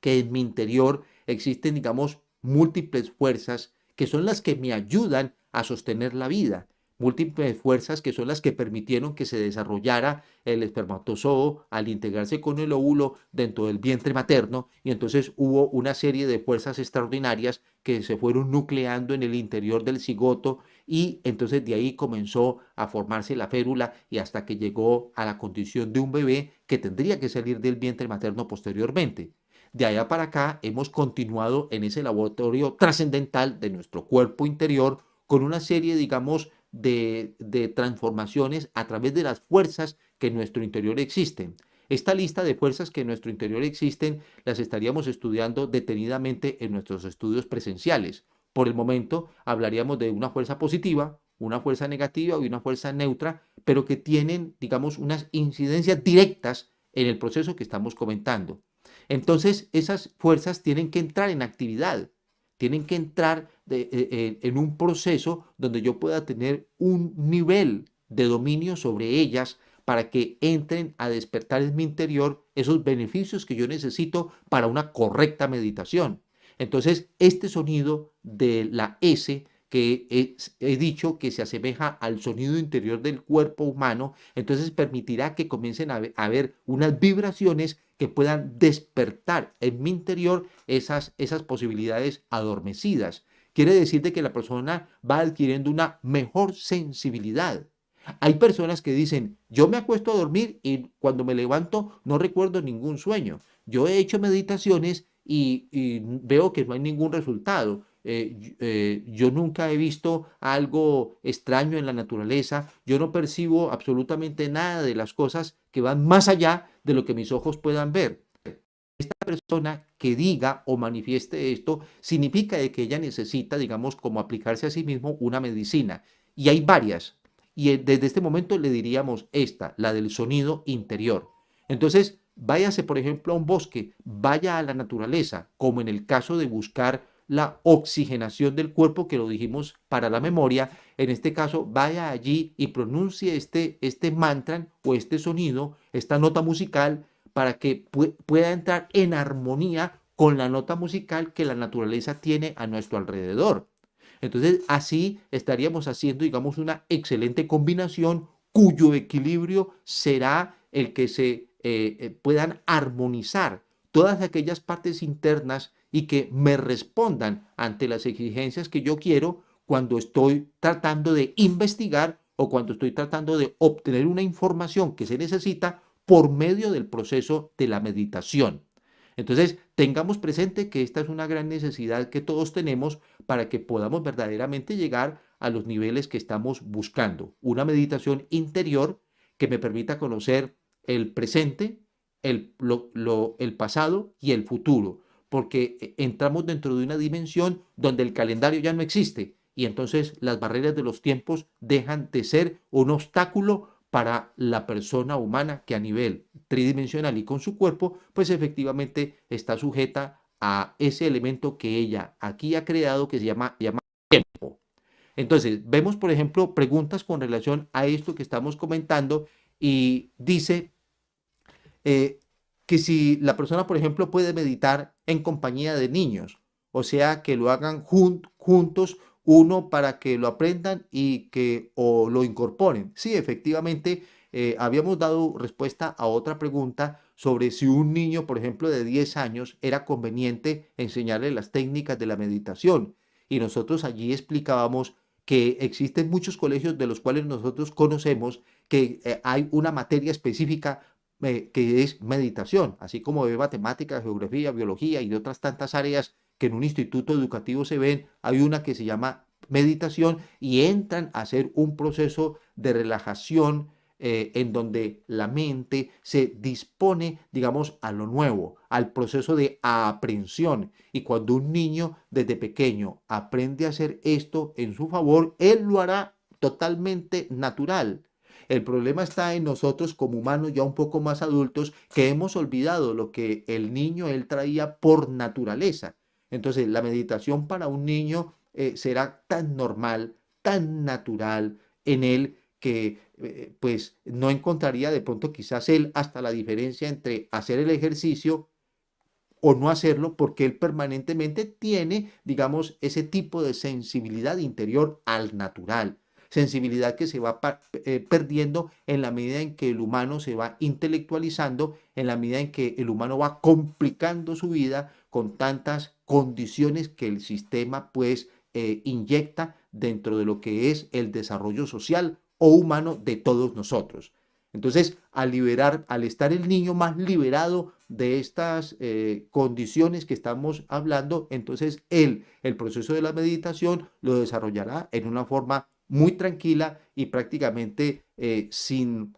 que en mi interior existen, digamos, múltiples fuerzas que son las que me ayudan a sostener la vida. Múltiples fuerzas que son las que permitieron que se desarrollara el espermatozoo al integrarse con el óvulo dentro del vientre materno, y entonces hubo una serie de fuerzas extraordinarias que se fueron nucleando en el interior del cigoto, y entonces de ahí comenzó a formarse la férula y hasta que llegó a la condición de un bebé que tendría que salir del vientre materno posteriormente. De allá para acá hemos continuado en ese laboratorio trascendental de nuestro cuerpo interior con una serie, digamos, de transformaciones a través de las fuerzas que en nuestro interior existen. Esta lista de fuerzas que en nuestro interior existen las estaríamos estudiando detenidamente en nuestros estudios presenciales. Por el momento hablaríamos de una fuerza positiva, una fuerza negativa y una fuerza neutra, pero que tienen, digamos, unas incidencias directas en el proceso que estamos comentando. Entonces, esas fuerzas tienen que entrar en actividad, tienen que entrar en un proceso donde yo pueda tener un nivel de dominio sobre ellas para que entren a despertar en mi interior esos beneficios que yo necesito para una correcta meditación. Entonces, este sonido de la S que he dicho que se asemeja al sonido interior del cuerpo humano, entonces permitirá que comiencen a haber unas vibraciones que puedan despertar en mi interior esas posibilidades adormecidas. Quiere decir de que la persona va adquiriendo una mejor sensibilidad. Hay personas que dicen, yo me acuesto a dormir y cuando me levanto no recuerdo ningún sueño. Yo he hecho meditaciones y veo que no hay ningún resultado. Yo nunca he visto algo extraño en la naturaleza. Yo no percibo absolutamente nada de las cosas que van más allá de lo que mis ojos puedan ver. Esta persona que diga o manifieste esto significa de que ella necesita, digamos, como aplicarse a sí mismo una medicina. Y hay varias. Y desde este momento le diríamos esta, la del sonido interior. Entonces, váyase, por ejemplo, a un bosque, vaya a la naturaleza, como en el caso de buscar la oxigenación del cuerpo, que lo dijimos para la memoria. En este caso, vaya allí y pronuncie este mantra o este sonido, esta nota musical, para que pueda entrar en armonía con la nota musical que la naturaleza tiene a nuestro alrededor. Entonces, así estaríamos haciendo, digamos, una excelente combinación cuyo equilibrio será el que se puedan armonizar todas aquellas partes internas y que me respondan ante las exigencias que yo quiero cuando estoy tratando de investigar o cuando estoy tratando de obtener una información que se necesita por medio del proceso de la meditación. Entonces, tengamos presente que esta es una gran necesidad que todos tenemos para que podamos verdaderamente llegar a los niveles que estamos buscando. Una meditación interior que me permita conocer el presente, el pasado y el futuro, porque entramos dentro de una dimensión donde el calendario ya no existe y entonces las barreras de los tiempos dejan de ser un obstáculo para la persona humana que a nivel tridimensional y con su cuerpo, pues efectivamente está sujeta a ese elemento que ella aquí ha creado que se llama tiempo. Entonces, vemos, por ejemplo, preguntas con relación a esto que estamos comentando y dice eh, que si la persona, por ejemplo, puede meditar en compañía de niños, o sea, que lo hagan juntos, uno para que lo aprendan y que o lo incorporen. Sí, efectivamente, habíamos dado respuesta a otra pregunta sobre si un niño, por ejemplo, de 10 años, era conveniente enseñarle las técnicas de la meditación. Y nosotros allí explicábamos que existen muchos colegios de los cuales nosotros conocemos que hay una materia específica que es meditación, así como de matemáticas, geografía, biología y de otras tantas áreas que en un instituto educativo se ven, hay una que se llama meditación y entran a hacer un proceso de relajación en donde la mente se dispone, digamos, a lo nuevo, al proceso de aprehensión. Y cuando un niño desde pequeño aprende a hacer esto en su favor, él lo hará totalmente natural. El problema está en nosotros como humanos ya un poco más adultos que hemos olvidado lo que el niño él traía por naturaleza. Entonces, la meditación para un niño será tan normal, tan natural en él que pues no encontraría de pronto quizás él hasta la diferencia entre hacer el ejercicio o no hacerlo porque él permanentemente tiene, digamos, ese tipo de sensibilidad interior al natural. Sensibilidad que se va perdiendo en la medida en que el humano se va intelectualizando, en la medida en que el humano va complicando su vida con tantas condiciones que el sistema pues inyecta dentro de lo que es el desarrollo social o humano de todos nosotros. Entonces, al estar el niño más liberado de estas condiciones que estamos hablando, entonces el proceso de la meditación lo desarrollará en una forma muy tranquila y prácticamente sin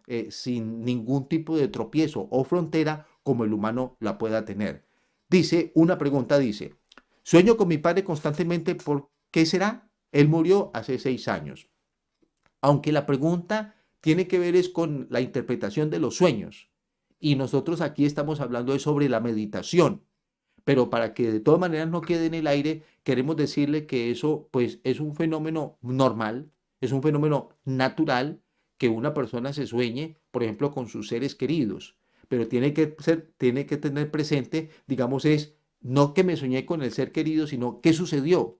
ningún tipo de tropiezo o frontera como el humano la pueda tener. Dice, una pregunta dice, sueño con mi padre constantemente, ¿por qué será? Él murió hace 6 años. Aunque la pregunta tiene que ver es con la interpretación de los sueños. Y nosotros aquí estamos hablando sobre la meditación. Pero para que de todas maneras no quede en el aire, queremos decirle que eso pues es un fenómeno normal, es un fenómeno natural que una persona se sueñe, por ejemplo, con sus seres queridos. Pero tiene que tener presente, digamos, es no que me soñé con el ser querido, sino qué sucedió,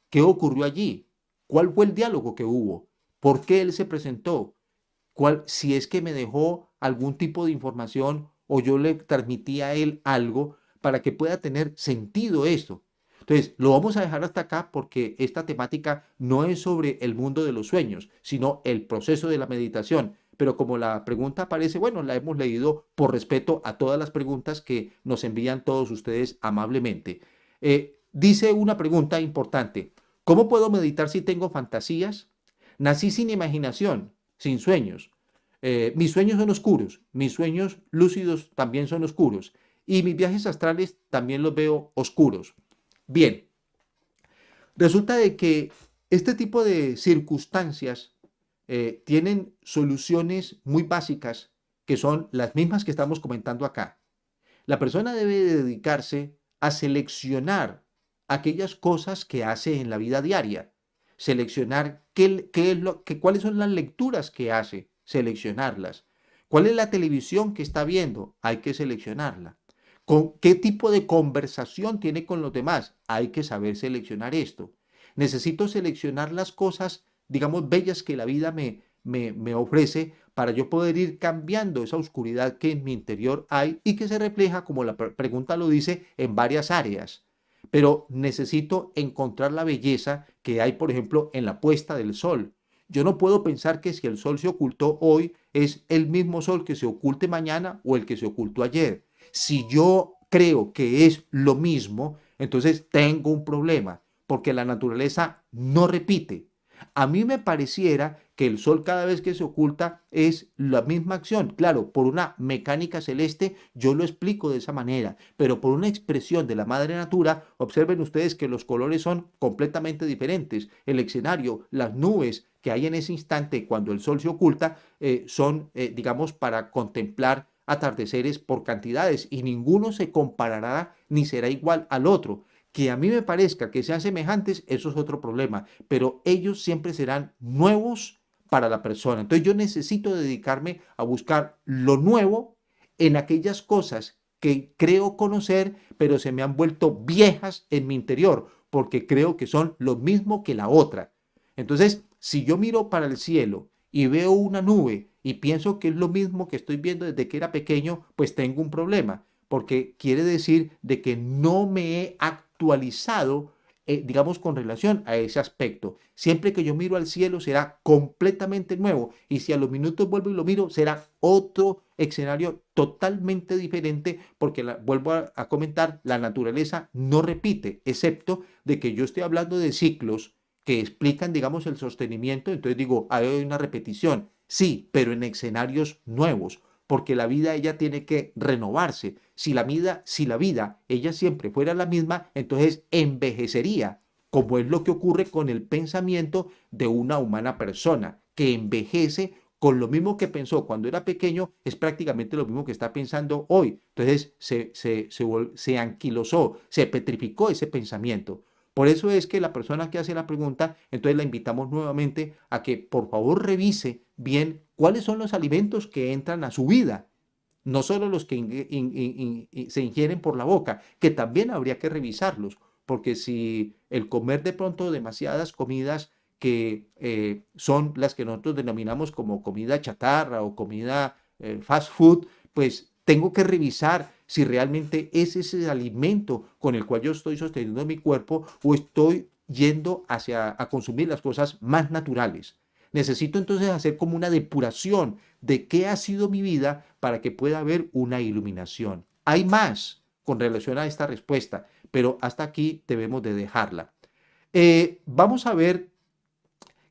qué ocurrió allí, cuál fue el diálogo que hubo, por qué él se presentó, si es que me dejó algún tipo de información o yo le transmití a él algo para que pueda tener sentido esto. Entonces, lo vamos a dejar hasta acá porque esta temática no es sobre el mundo de los sueños, sino el proceso de la meditación. Pero como la pregunta aparece, bueno, la hemos leído por respeto a todas las preguntas que nos envían todos ustedes amablemente. Dice una pregunta importante. ¿Cómo puedo meditar si tengo fantasías? Nací sin imaginación, sin sueños. Mis sueños son oscuros, mis sueños lúcidos también son oscuros y mis viajes astrales también los veo oscuros. Bien, resulta de que este tipo de circunstancias tienen soluciones muy básicas que son las mismas que estamos comentando acá. La persona debe dedicarse a seleccionar aquellas cosas que hace en la vida diaria, seleccionar cuáles son las lecturas que hace, seleccionarlas. ¿Cuál es la televisión que está viendo? Hay que seleccionarla. ¿Con qué tipo de conversación tiene con los demás? Hay que saber seleccionar esto. Necesito seleccionar las cosas, digamos, bellas que la vida me ofrece para yo poder ir cambiando esa oscuridad que en mi interior hay y que se refleja, como la pregunta lo dice, en varias áreas. Pero necesito encontrar la belleza que hay, por ejemplo, en la puesta del sol. Yo no puedo pensar que si el sol se ocultó hoy es el mismo sol que se oculte mañana o el que se ocultó ayer. Si yo creo que es lo mismo, entonces tengo un problema, porque la naturaleza no repite. A mí me pareciera que el sol cada vez que se oculta es la misma acción. Claro, por una mecánica celeste yo lo explico de esa manera, pero por una expresión de la madre natura, observen ustedes que los colores son completamente diferentes. El escenario, las nubes que hay en ese instante cuando el sol se oculta, son, digamos, para contemplar atardeceres por cantidades y ninguno se comparará ni será igual al otro. Que a mí me parezca que sean semejantes, eso es otro problema, pero ellos siempre serán nuevos para la persona. Entonces yo necesito dedicarme a buscar lo nuevo en aquellas cosas que creo conocer, pero se me han vuelto viejas en mi interior, porque creo que son lo mismo que la otra. Entonces, si yo miro para el cielo y veo una nube y pienso que es lo mismo que estoy viendo desde que era pequeño, pues tengo un problema, porque quiere decir de que no me he actualizado, digamos, con relación a ese aspecto. Siempre que yo miro al cielo será completamente nuevo y si a los minutos vuelvo y lo miro será otro escenario totalmente diferente porque vuelvo a comentar, la naturaleza no repite, excepto de que yo estoy hablando de ciclos que explican, digamos, el sostenimiento, entonces digo, hay una repetición, sí, pero en escenarios nuevos, porque la vida ella tiene que renovarse. Si la vida ella siempre fuera la misma, entonces envejecería, como es lo que ocurre con el pensamiento de una humana persona, que envejece con lo mismo que pensó cuando era pequeño, es prácticamente lo mismo que está pensando hoy. Entonces se anquilosó, se petrificó ese pensamiento. Por eso es que la persona que hace la pregunta, entonces la invitamos nuevamente a que por favor revise bien cuáles son los alimentos que entran a su vida, no solo los que se ingieren por la boca, que también habría que revisarlos, porque si el comer de pronto demasiadas comidas que son las que nosotros denominamos como comida chatarra o comida fast food, pues tengo que revisar si realmente es ese alimento con el cual yo estoy sosteniendo mi cuerpo o estoy yendo a consumir las cosas más naturales. Necesito entonces hacer como una depuración de qué ha sido mi vida para que pueda haber una iluminación. Hay más con relación a esta respuesta, pero hasta aquí debemos de dejarla. Vamos a ver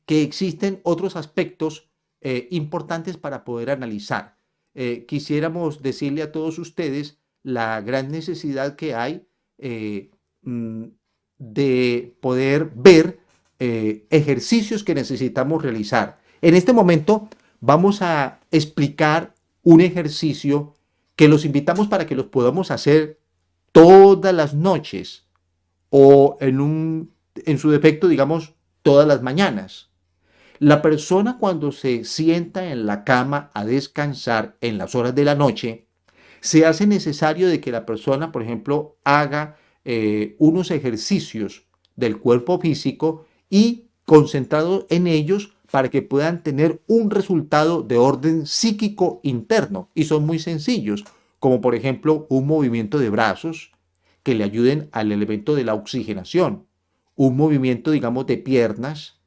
que existen otros aspectos importantes para poder analizar. Quisiéramos decirle a todos ustedes la gran necesidad que hay de poder ver ejercicios que necesitamos realizar. En este momento vamos a explicar un ejercicio que los invitamos para que los podamos hacer todas las noches o en su defecto, digamos, todas las mañanas. La persona cuando se sienta en la cama a descansar en las horas de la noche, se hace necesario de que la persona, por ejemplo, haga unos ejercicios del cuerpo físico y concentrado en ellos para que puedan tener un resultado de orden psíquico interno. Y son muy sencillos, como por ejemplo un movimiento de brazos que le ayuden al elemento de la oxigenación, un movimiento, digamos, de piernas,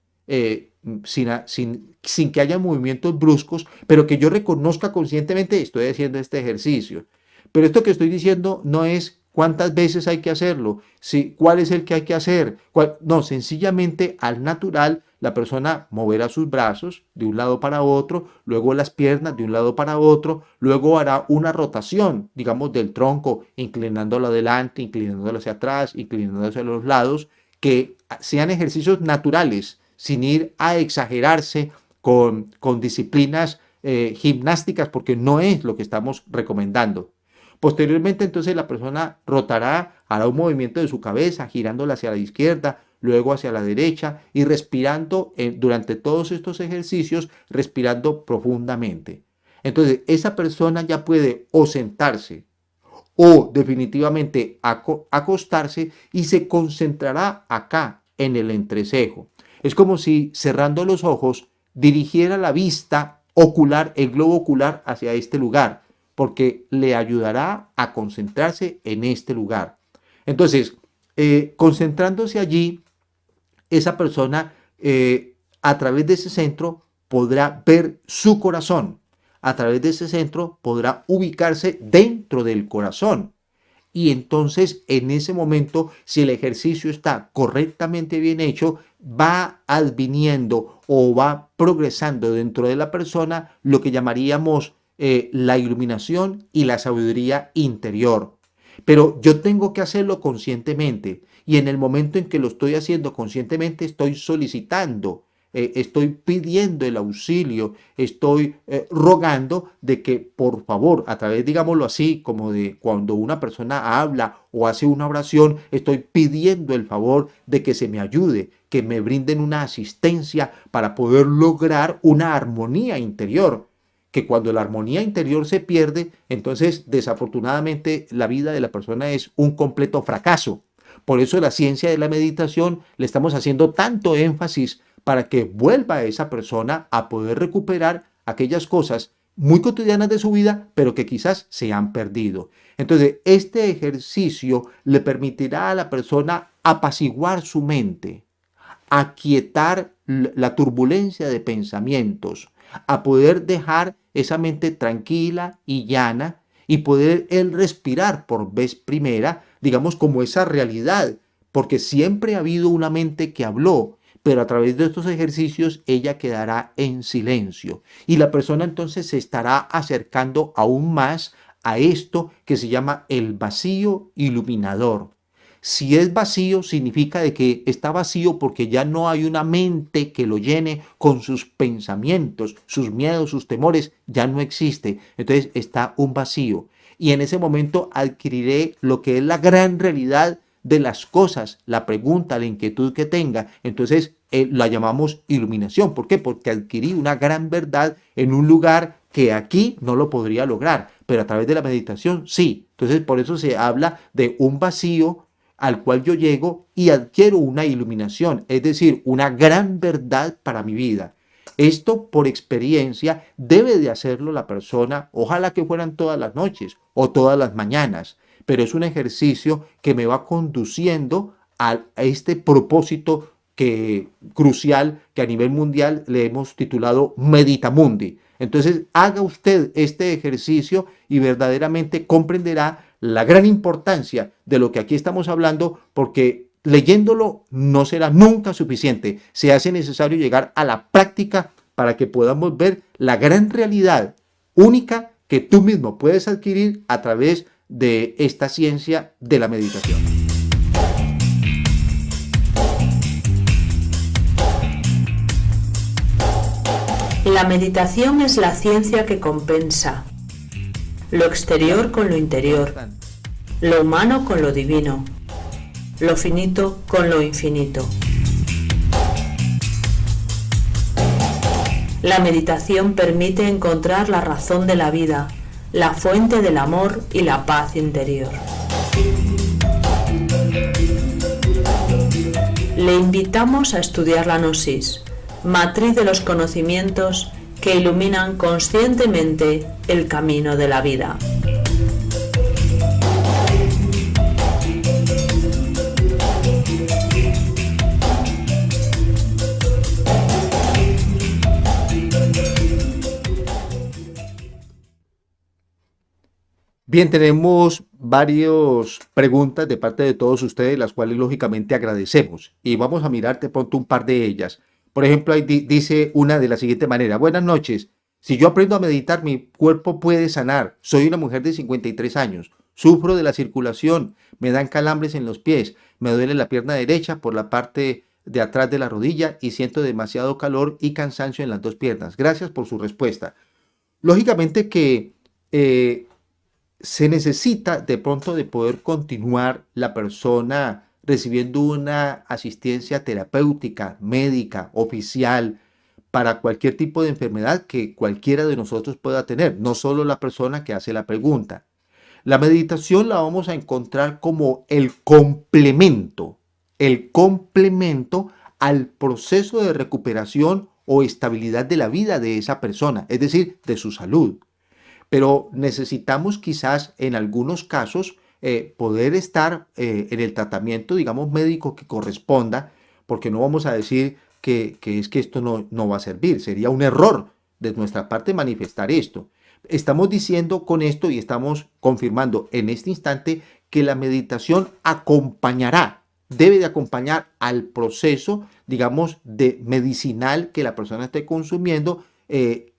sin que haya movimientos bruscos, pero que yo reconozca conscientemente, estoy haciendo este ejercicio. Pero esto que estoy diciendo no es cuántas veces hay que hacerlo, cuál es el que hay que hacer. No, sencillamente al natural la persona moverá sus brazos de un lado para otro, luego las piernas de un lado para otro, luego hará una rotación, digamos, del tronco, inclinándolo adelante, inclinándolo hacia atrás, inclinándolo hacia los lados, que sean ejercicios naturales, sin ir a exagerarse con disciplinas gimnásticas, porque no es lo que estamos recomendando. Posteriormente, entonces, la persona rotará, hará un movimiento de su cabeza, girándola hacia la izquierda, luego hacia la derecha y respirando durante todos estos ejercicios, respirando profundamente. Entonces, esa persona ya puede o sentarse o definitivamente acostarse y se concentrará acá en el entrecejo. Es como si cerrando los ojos dirigiera la vista ocular, el globo ocular hacia este lugar, porque le ayudará a concentrarse en este lugar. Entonces, concentrándose allí, esa persona a través de ese centro podrá ver su corazón. A través de ese centro podrá ubicarse dentro del corazón. Y entonces, en ese momento, si el ejercicio está correctamente bien hecho, va adviniendo o va progresando dentro de la persona lo que llamaríamos la iluminación y la sabiduría interior. Pero yo tengo que hacerlo conscientemente, y en el momento en que lo estoy haciendo conscientemente estoy solicitando, estoy pidiendo el auxilio, estoy rogando de que por favor, a través, digámoslo así, como de cuando una persona habla o hace una oración, estoy pidiendo el favor de que se me ayude, que me brinden una asistencia para poder lograr una armonía interior. Que cuando la armonía interior se pierde, entonces desafortunadamente la vida de la persona es un completo fracaso. Por eso la ciencia de la meditación le estamos haciendo tanto énfasis para que vuelva esa persona a poder recuperar aquellas cosas muy cotidianas de su vida, pero que quizás se han perdido. Entonces, este ejercicio le permitirá a la persona apaciguar su mente, aquietar la turbulencia de pensamientos, a poder dejar esa mente tranquila y llana y poder él respirar por vez primera, digamos, como esa realidad, porque siempre ha habido una mente que habló, pero a través de estos ejercicios ella quedará en silencio y la persona entonces se estará acercando aún más a esto que se llama el vacío iluminador. Si es vacío, significa de que está vacío porque ya no hay una mente que lo llene con sus pensamientos, sus miedos, sus temores, ya no existe. Entonces está un vacío. Y en ese momento adquiriré lo que es la gran realidad de las cosas, la pregunta, la inquietud que tenga. Entonces la llamamos iluminación. ¿Por qué? Porque adquirí una gran verdad en un lugar que aquí no lo podría lograr, pero a través de la meditación sí. Entonces por eso se habla de un vacío al cual yo llego y adquiero una iluminación, es decir, una gran verdad para mi vida. Esto por experiencia debe de hacerlo la persona, ojalá que fueran todas las noches o todas las mañanas, pero es un ejercicio que me va conduciendo a este propósito crucial que a nivel mundial le hemos titulado Meditamundi. Entonces haga usted este ejercicio y verdaderamente comprenderá la gran importancia de lo que aquí estamos hablando, porque leyéndolo no será nunca suficiente. Se hace necesario llegar a la práctica para que podamos ver la gran realidad única que tú mismo puedes adquirir a través de esta ciencia de la meditación. La meditación es la ciencia que compensa lo exterior con lo interior, lo humano con lo divino, lo finito con lo infinito. La meditación permite encontrar la razón de la vida, la fuente del amor y la paz interior. Le invitamos a estudiar la Gnosis, matriz de los conocimientos que iluminan conscientemente el camino de la vida. Bien, tenemos varias preguntas de parte de todos ustedes, las cuales lógicamente agradecemos. Y vamos a mirar de pronto un par de ellas. Por ejemplo, ahí dice una de la siguiente manera. Buenas noches. Si yo aprendo a meditar, mi cuerpo puede sanar. Soy una mujer de 53 años. Sufro de la circulación. Me dan calambres en los pies. Me duele la pierna derecha por la parte de atrás de la rodilla y siento demasiado calor y cansancio en las dos piernas. Gracias por su respuesta. Lógicamente que se necesita de pronto de poder continuar la persona recibiendo una asistencia terapéutica, médica, oficial, para cualquier tipo de enfermedad que cualquiera de nosotros pueda tener, no solo la persona que hace la pregunta. La meditación la vamos a encontrar como el complemento al proceso de recuperación o estabilidad de la vida de esa persona, es decir, de su salud. Pero necesitamos quizás en algunos casos poder estar en el tratamiento, digamos, médico que corresponda, porque no vamos a decir que es que esto no va a servir. Sería un error de nuestra parte manifestar esto. Estamos diciendo con esto y estamos confirmando en este instante que la meditación acompañará, debe de acompañar al proceso, digamos, de medicinal que la persona esté consumiendo,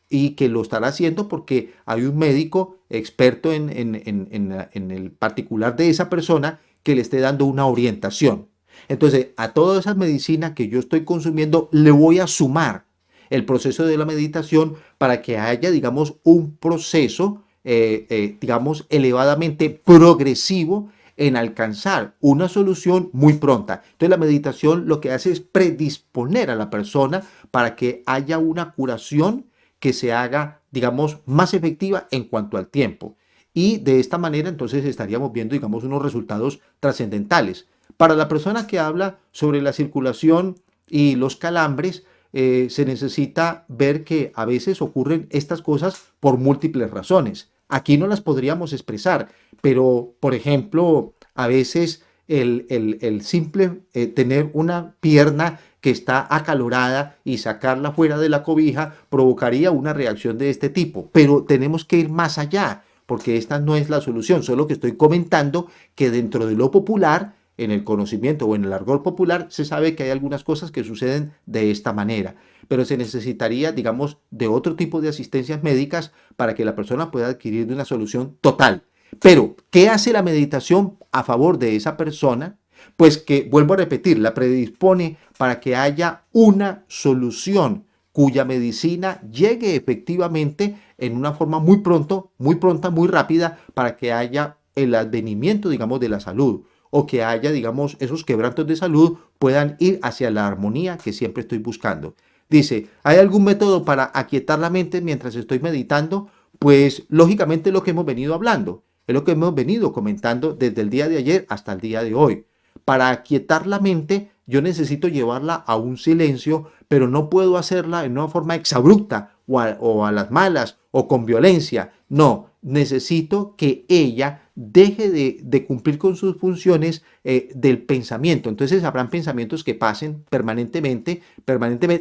y que lo estará haciendo porque hay un médico experto en el particular de esa persona que le esté dando una orientación. Entonces, a toda esa medicina que yo estoy consumiendo le voy a sumar el proceso de la meditación para que haya, digamos, un proceso, digamos, elevadamente progresivo en alcanzar una solución muy pronta. Entonces, la meditación lo que hace es predisponer a la persona para que haya una curación que se haga, digamos, más efectiva en cuanto al tiempo. Y de esta manera, entonces, estaríamos viendo, digamos, unos resultados trascendentales. Para la persona que habla sobre la circulación y los calambres, se necesita ver que a veces ocurren estas cosas por múltiples razones. Aquí no las podríamos expresar, pero, por ejemplo, a veces el simple tener una pierna que está acalorada y sacarla fuera de la cobija provocaría una reacción de este tipo. Pero tenemos que ir más allá, porque esta no es la solución, solo que estoy comentando que dentro de lo popular, en el conocimiento o en el argot popular, se sabe que hay algunas cosas que suceden de esta manera. Pero se necesitaría, digamos, de otro tipo de asistencias médicas para que la persona pueda adquirir una solución total. Pero, ¿qué hace la meditación a favor de esa persona? Pues que, vuelvo a repetir, la predispone para que haya una solución cuya medicina llegue efectivamente en una forma muy pronta, muy rápida, para que haya el advenimiento, digamos, de la salud, o que haya, digamos, esos quebrantos de salud puedan ir hacia la armonía que siempre estoy buscando. Dice, ¿hay algún método para aquietar la mente mientras estoy meditando? Pues lógicamente lo que hemos venido hablando, es lo que hemos venido comentando desde el día de ayer hasta el día de hoy. Para aquietar la mente, yo necesito llevarla a un silencio, pero no puedo hacerla en una forma exabrupta o a las malas o con violencia. No, necesito que ella deje de cumplir con sus funciones del pensamiento. Entonces habrán pensamientos que pasen permanentemente,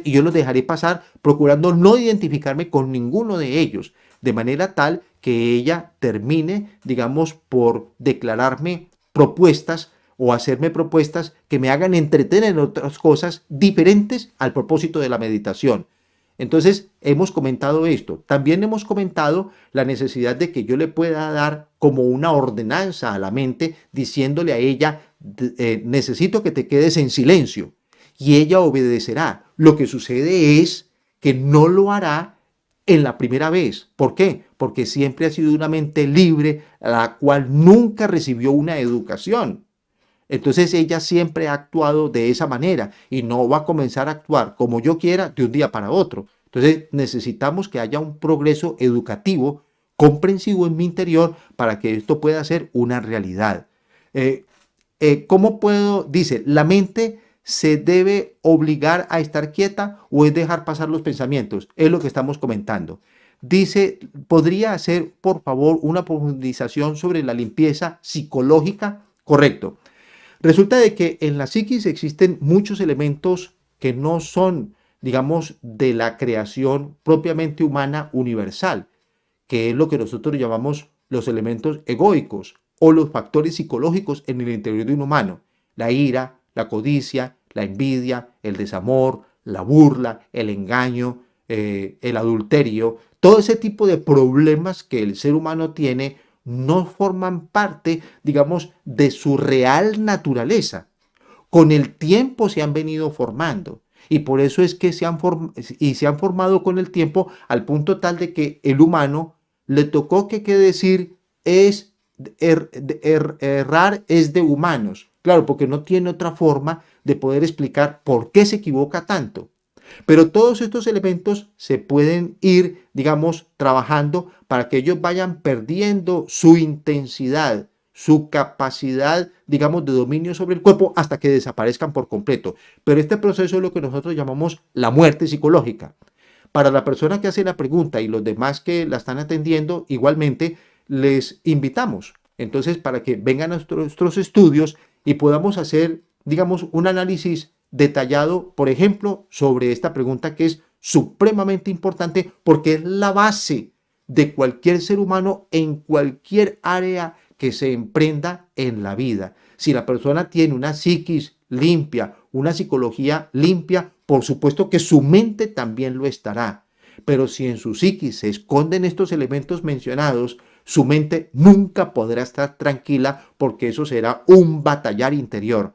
y yo los dejaré pasar procurando no identificarme con ninguno de ellos, de manera tal que ella termine, digamos, por declararme propuestas o hacerme propuestas que me hagan entretener en otras cosas diferentes al propósito de la meditación. Entonces, hemos comentado esto. También hemos comentado la necesidad de que yo le pueda dar como una ordenanza a la mente, diciéndole a ella, necesito que te quedes en silencio. Y ella obedecerá. Lo que sucede es que no lo hará en la primera vez. ¿Por qué? Porque siempre ha sido una mente libre, la cual nunca recibió una educación. Entonces ella siempre ha actuado de esa manera y no va a comenzar a actuar como yo quiera de un día para otro. Entonces necesitamos que haya un progreso educativo, comprensivo en mi interior, para que esto pueda ser una realidad. ¿Cómo puedo? Dice, ¿la mente se debe obligar a estar quieta o es dejar pasar los pensamientos? Es lo que estamos comentando. Dice, ¿podría hacer, por favor, una profundización sobre la limpieza psicológica? Correcto. Resulta de que en la psiquis existen muchos elementos que no son, digamos, de la creación propiamente humana universal, que es lo que nosotros llamamos los elementos egoicos o los factores psicológicos en el interior de un humano. La ira, la codicia, la envidia, el desamor, la burla, el engaño, el adulterio, todo ese tipo de problemas que el ser humano tiene no forman parte, digamos, de su real naturaleza. Con el tiempo se han venido formando y por eso es que se han formado con el tiempo al punto tal de que el humano le tocó que decir es errar es de humanos. Claro, porque no tiene otra forma de poder explicar por qué se equivoca tanto. Pero todos estos elementos se pueden ir, digamos, trabajando para que ellos vayan perdiendo su intensidad, su capacidad, digamos, de dominio sobre el cuerpo hasta que desaparezcan por completo. Pero este proceso es lo que nosotros llamamos la muerte psicológica. Para la persona que hace la pregunta y los demás que la están atendiendo, igualmente les invitamos. Entonces, para que vengan a nuestros estudios y podamos hacer, digamos, un análisis detallado, por ejemplo, sobre esta pregunta que es supremamente importante porque es la base de cualquier ser humano en cualquier área que se emprenda en la vida. Si la persona tiene una psiquis limpia, una psicología limpia, por supuesto que su mente también lo estará. Pero si en su psiquis se esconden estos elementos mencionados, su mente nunca podrá estar tranquila porque eso será un batallar interior.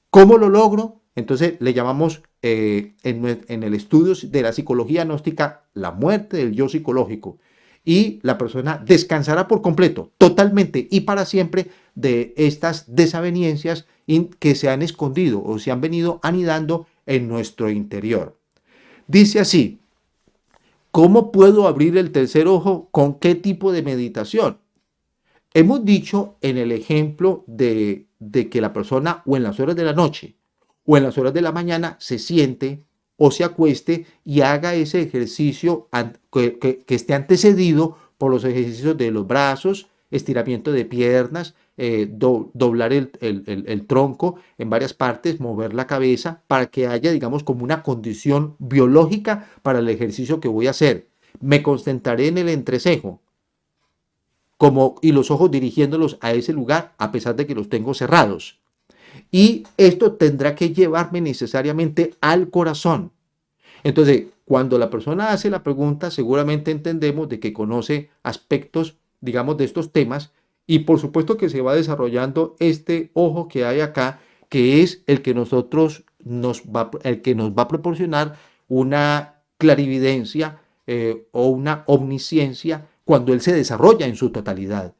¿Cómo lo logro? Entonces le llamamos en el estudio de la psicología gnóstica la muerte del yo psicológico. Y la persona descansará por completo, totalmente y para siempre de estas desavenencias que se han escondido o se han venido anidando en nuestro interior. Dice así, ¿cómo puedo abrir el tercer ojo? ¿Con qué tipo de meditación? Hemos dicho en el ejemplo de que la persona o en las horas de la noche o en las horas de la mañana se siente o se acueste y haga ese ejercicio que esté antecedido por los ejercicios de los brazos, estiramiento de piernas, doblar el tronco en varias partes, mover la cabeza para que haya, digamos, como una condición biológica para el ejercicio que voy a hacer. Me concentraré en el entrecejo y los ojos dirigiéndolos a ese lugar a pesar de que los tengo cerrados. Y esto tendrá que llevarme necesariamente al corazón. Entonces, cuando la persona hace la pregunta, seguramente entendemos de que conoce aspectos, digamos, de estos temas y por supuesto que se va desarrollando este ojo que hay acá, que es el que el que nos va a proporcionar una clarividencia o una omnisciencia cuando él se desarrolla en su totalidad.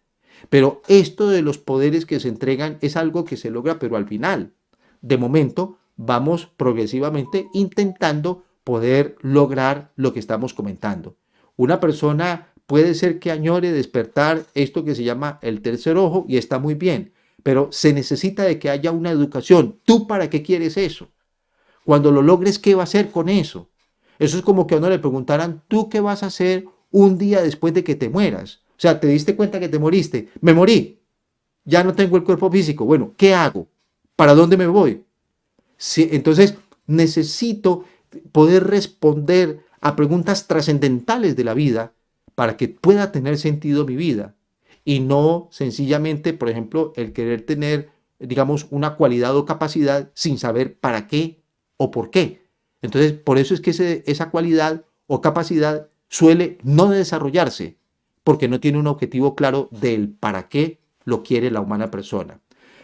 Pero esto de los poderes que se entregan es algo que se logra, pero al final. De momento, vamos progresivamente intentando poder lograr lo que estamos comentando. Una persona puede ser que añore despertar esto que se llama el tercer ojo y está muy bien, pero se necesita de que haya una educación. ¿Tú para qué quieres eso? Cuando lo logres, ¿qué va a hacer con eso? Eso es como que a uno le preguntaran, ¿tú qué vas a hacer un día después de que te mueras? O sea, ¿te diste cuenta que te moriste? Me morí, ya no tengo el cuerpo físico. Bueno, ¿qué hago? ¿Para dónde me voy? Sí, entonces, necesito poder responder a preguntas trascendentales de la vida para que pueda tener sentido mi vida y no sencillamente, por ejemplo, el querer tener, digamos, una cualidad o capacidad sin saber para qué o por qué. Entonces, por eso es que esa cualidad o capacidad suele no desarrollarse, porque no tiene un objetivo claro del para qué lo quiere la humana persona.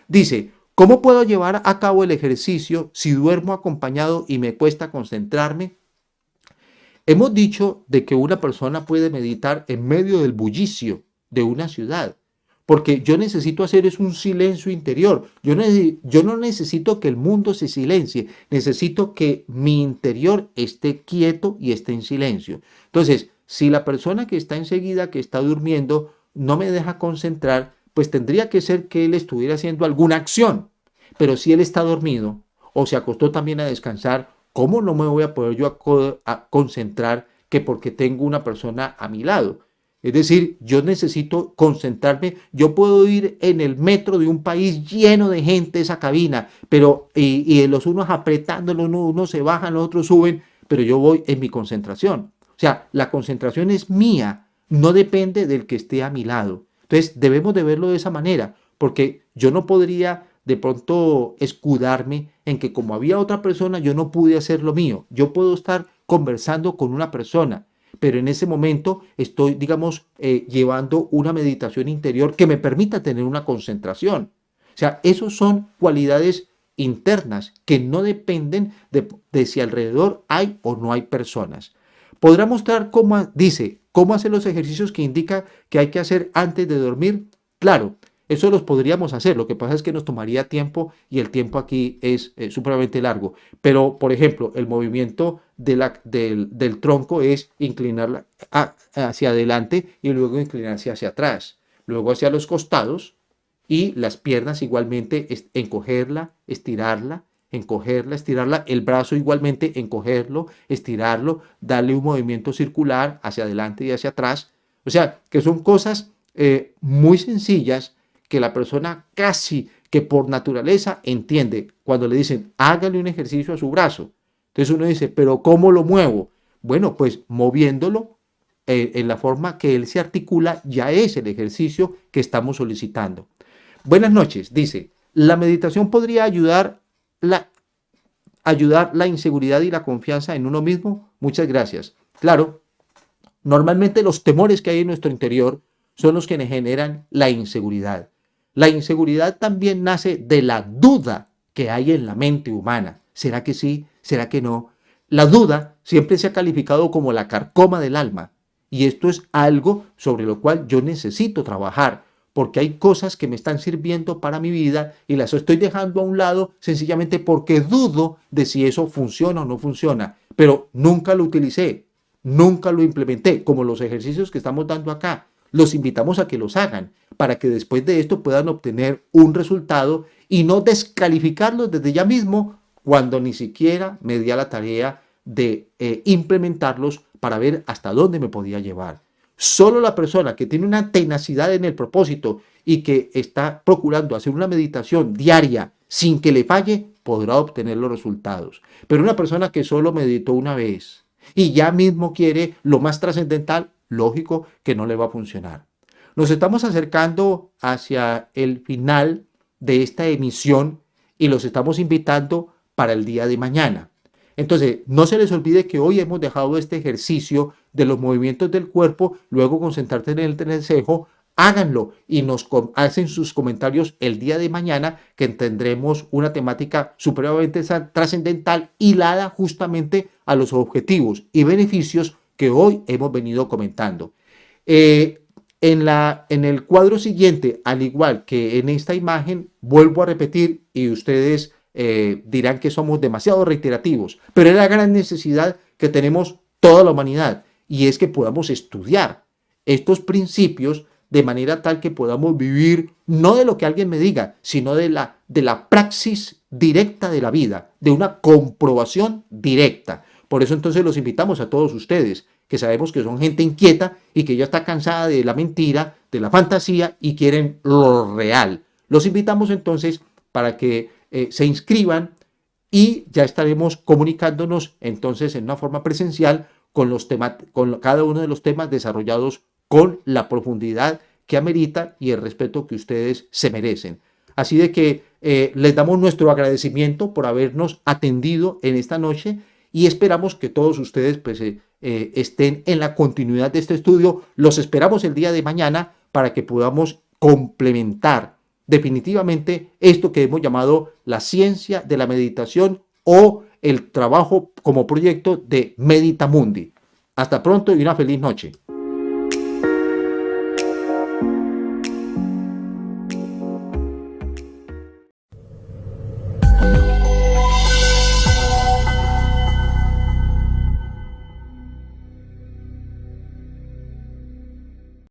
Dice, ¿cómo puedo llevar a cabo el ejercicio si duermo acompañado y me cuesta concentrarme? Hemos dicho de que una persona puede meditar en medio del bullicio de una ciudad, porque yo necesito hacer es un silencio interior. Yo no necesito que el mundo se silencie, necesito que mi interior esté quieto y esté en silencio. Entonces, si la persona que está enseguida, que está durmiendo, no me deja concentrar, pues tendría que ser que él estuviera haciendo alguna acción. Pero si él está dormido o se acostó también a descansar, ¿cómo no me voy a poder yo a concentrar que porque tengo una persona a mi lado? Es decir, yo necesito concentrarme. Yo puedo ir en el metro de un país lleno de gente, esa cabina, pero y los unos apretándolo, unos se bajan, los otros suben, pero yo voy en mi concentración. O sea, la concentración es mía, no depende del que esté a mi lado. Entonces, debemos de verlo de esa manera, porque yo no podría de pronto escudarme en que como había otra persona, yo no pude hacer lo mío. Yo puedo estar conversando con una persona, pero en ese momento estoy, digamos, llevando una meditación interior que me permita tener una concentración. O sea, esos son cualidades internas que no dependen de si alrededor hay o no hay personas. Podrá mostrar cómo, dice, cómo hacer los ejercicios que indica que hay que hacer antes de dormir. Claro, eso los podríamos hacer, lo que pasa es que nos tomaría tiempo y el tiempo aquí es supremamente largo. Pero, por ejemplo, el movimiento del tronco es inclinarla hacia adelante y luego inclinarse hacia atrás, luego hacia los costados y las piernas igualmente encogerla, estirarla, el brazo igualmente encogerlo, estirarlo, darle un movimiento circular hacia adelante y hacia atrás. O sea, que son cosas muy sencillas que la persona casi que por naturaleza entiende cuando le dicen hágale un ejercicio a su brazo. Entonces uno dice, pero ¿cómo lo muevo? Bueno, pues moviéndolo en la forma que él se articula ya es el ejercicio que estamos solicitando. Buenas noches, dice, la meditación podría ayudar la inseguridad y la confianza en uno mismo. Muchas gracias. Claro, normalmente los temores que hay en nuestro interior son los que nos generan la inseguridad. La inseguridad también nace de la duda que hay en la mente humana. ¿Será que sí? ¿Será que no? La duda siempre se ha calificado como la carcoma del alma. Y esto es algo sobre lo cual yo necesito trabajar, porque hay cosas que me están sirviendo para mi vida y las estoy dejando a un lado sencillamente porque dudo de si eso funciona o no funciona. Pero nunca lo utilicé, nunca lo implementé, como los ejercicios que estamos dando acá. Los invitamos a que los hagan para que después de esto puedan obtener un resultado y no descalificarlos desde ya mismo cuando ni siquiera me di a la tarea de implementarlos para ver hasta dónde me podía llevar. Solo la persona que tiene una tenacidad en el propósito y que está procurando hacer una meditación diaria sin que le falle, podrá obtener los resultados. Pero una persona que solo meditó una vez y ya mismo quiere lo más trascendental, lógico que no le va a funcionar. Nos estamos acercando hacia el final de esta emisión y los estamos invitando para el día de mañana. Entonces, no se les olvide que hoy hemos dejado este ejercicio de los movimientos del cuerpo, luego concentrarte en el entrecejo, háganlo y hacen sus comentarios el día de mañana, que tendremos una temática supremamente trascendental hilada justamente a los objetivos y beneficios que hoy hemos venido comentando. En el cuadro siguiente, al igual que en esta imagen, vuelvo a repetir y ustedes dirán que somos demasiado reiterativos, pero es la gran necesidad que tenemos toda la humanidad, y es que podamos estudiar estos principios de manera tal que podamos vivir no de lo que alguien me diga, sino de la praxis directa de la vida, de una comprobación directa. Por eso entonces los invitamos a todos ustedes, que sabemos que son gente inquieta y que ya está cansada de la mentira, de la fantasía y quieren lo real. Los invitamos entonces para que se inscriban y ya estaremos comunicándonos entonces en una forma presencial con cada uno de los temas desarrollados con la profundidad que amerita y el respeto que ustedes se merecen. Así de que les damos nuestro agradecimiento por habernos atendido en esta noche y esperamos que todos ustedes pues, estén en la continuidad de este estudio. Los esperamos el día de mañana para que podamos complementar definitivamente esto que hemos llamado la ciencia de la meditación o el trabajo como proyecto de Meditamundi. Hasta pronto y una feliz noche.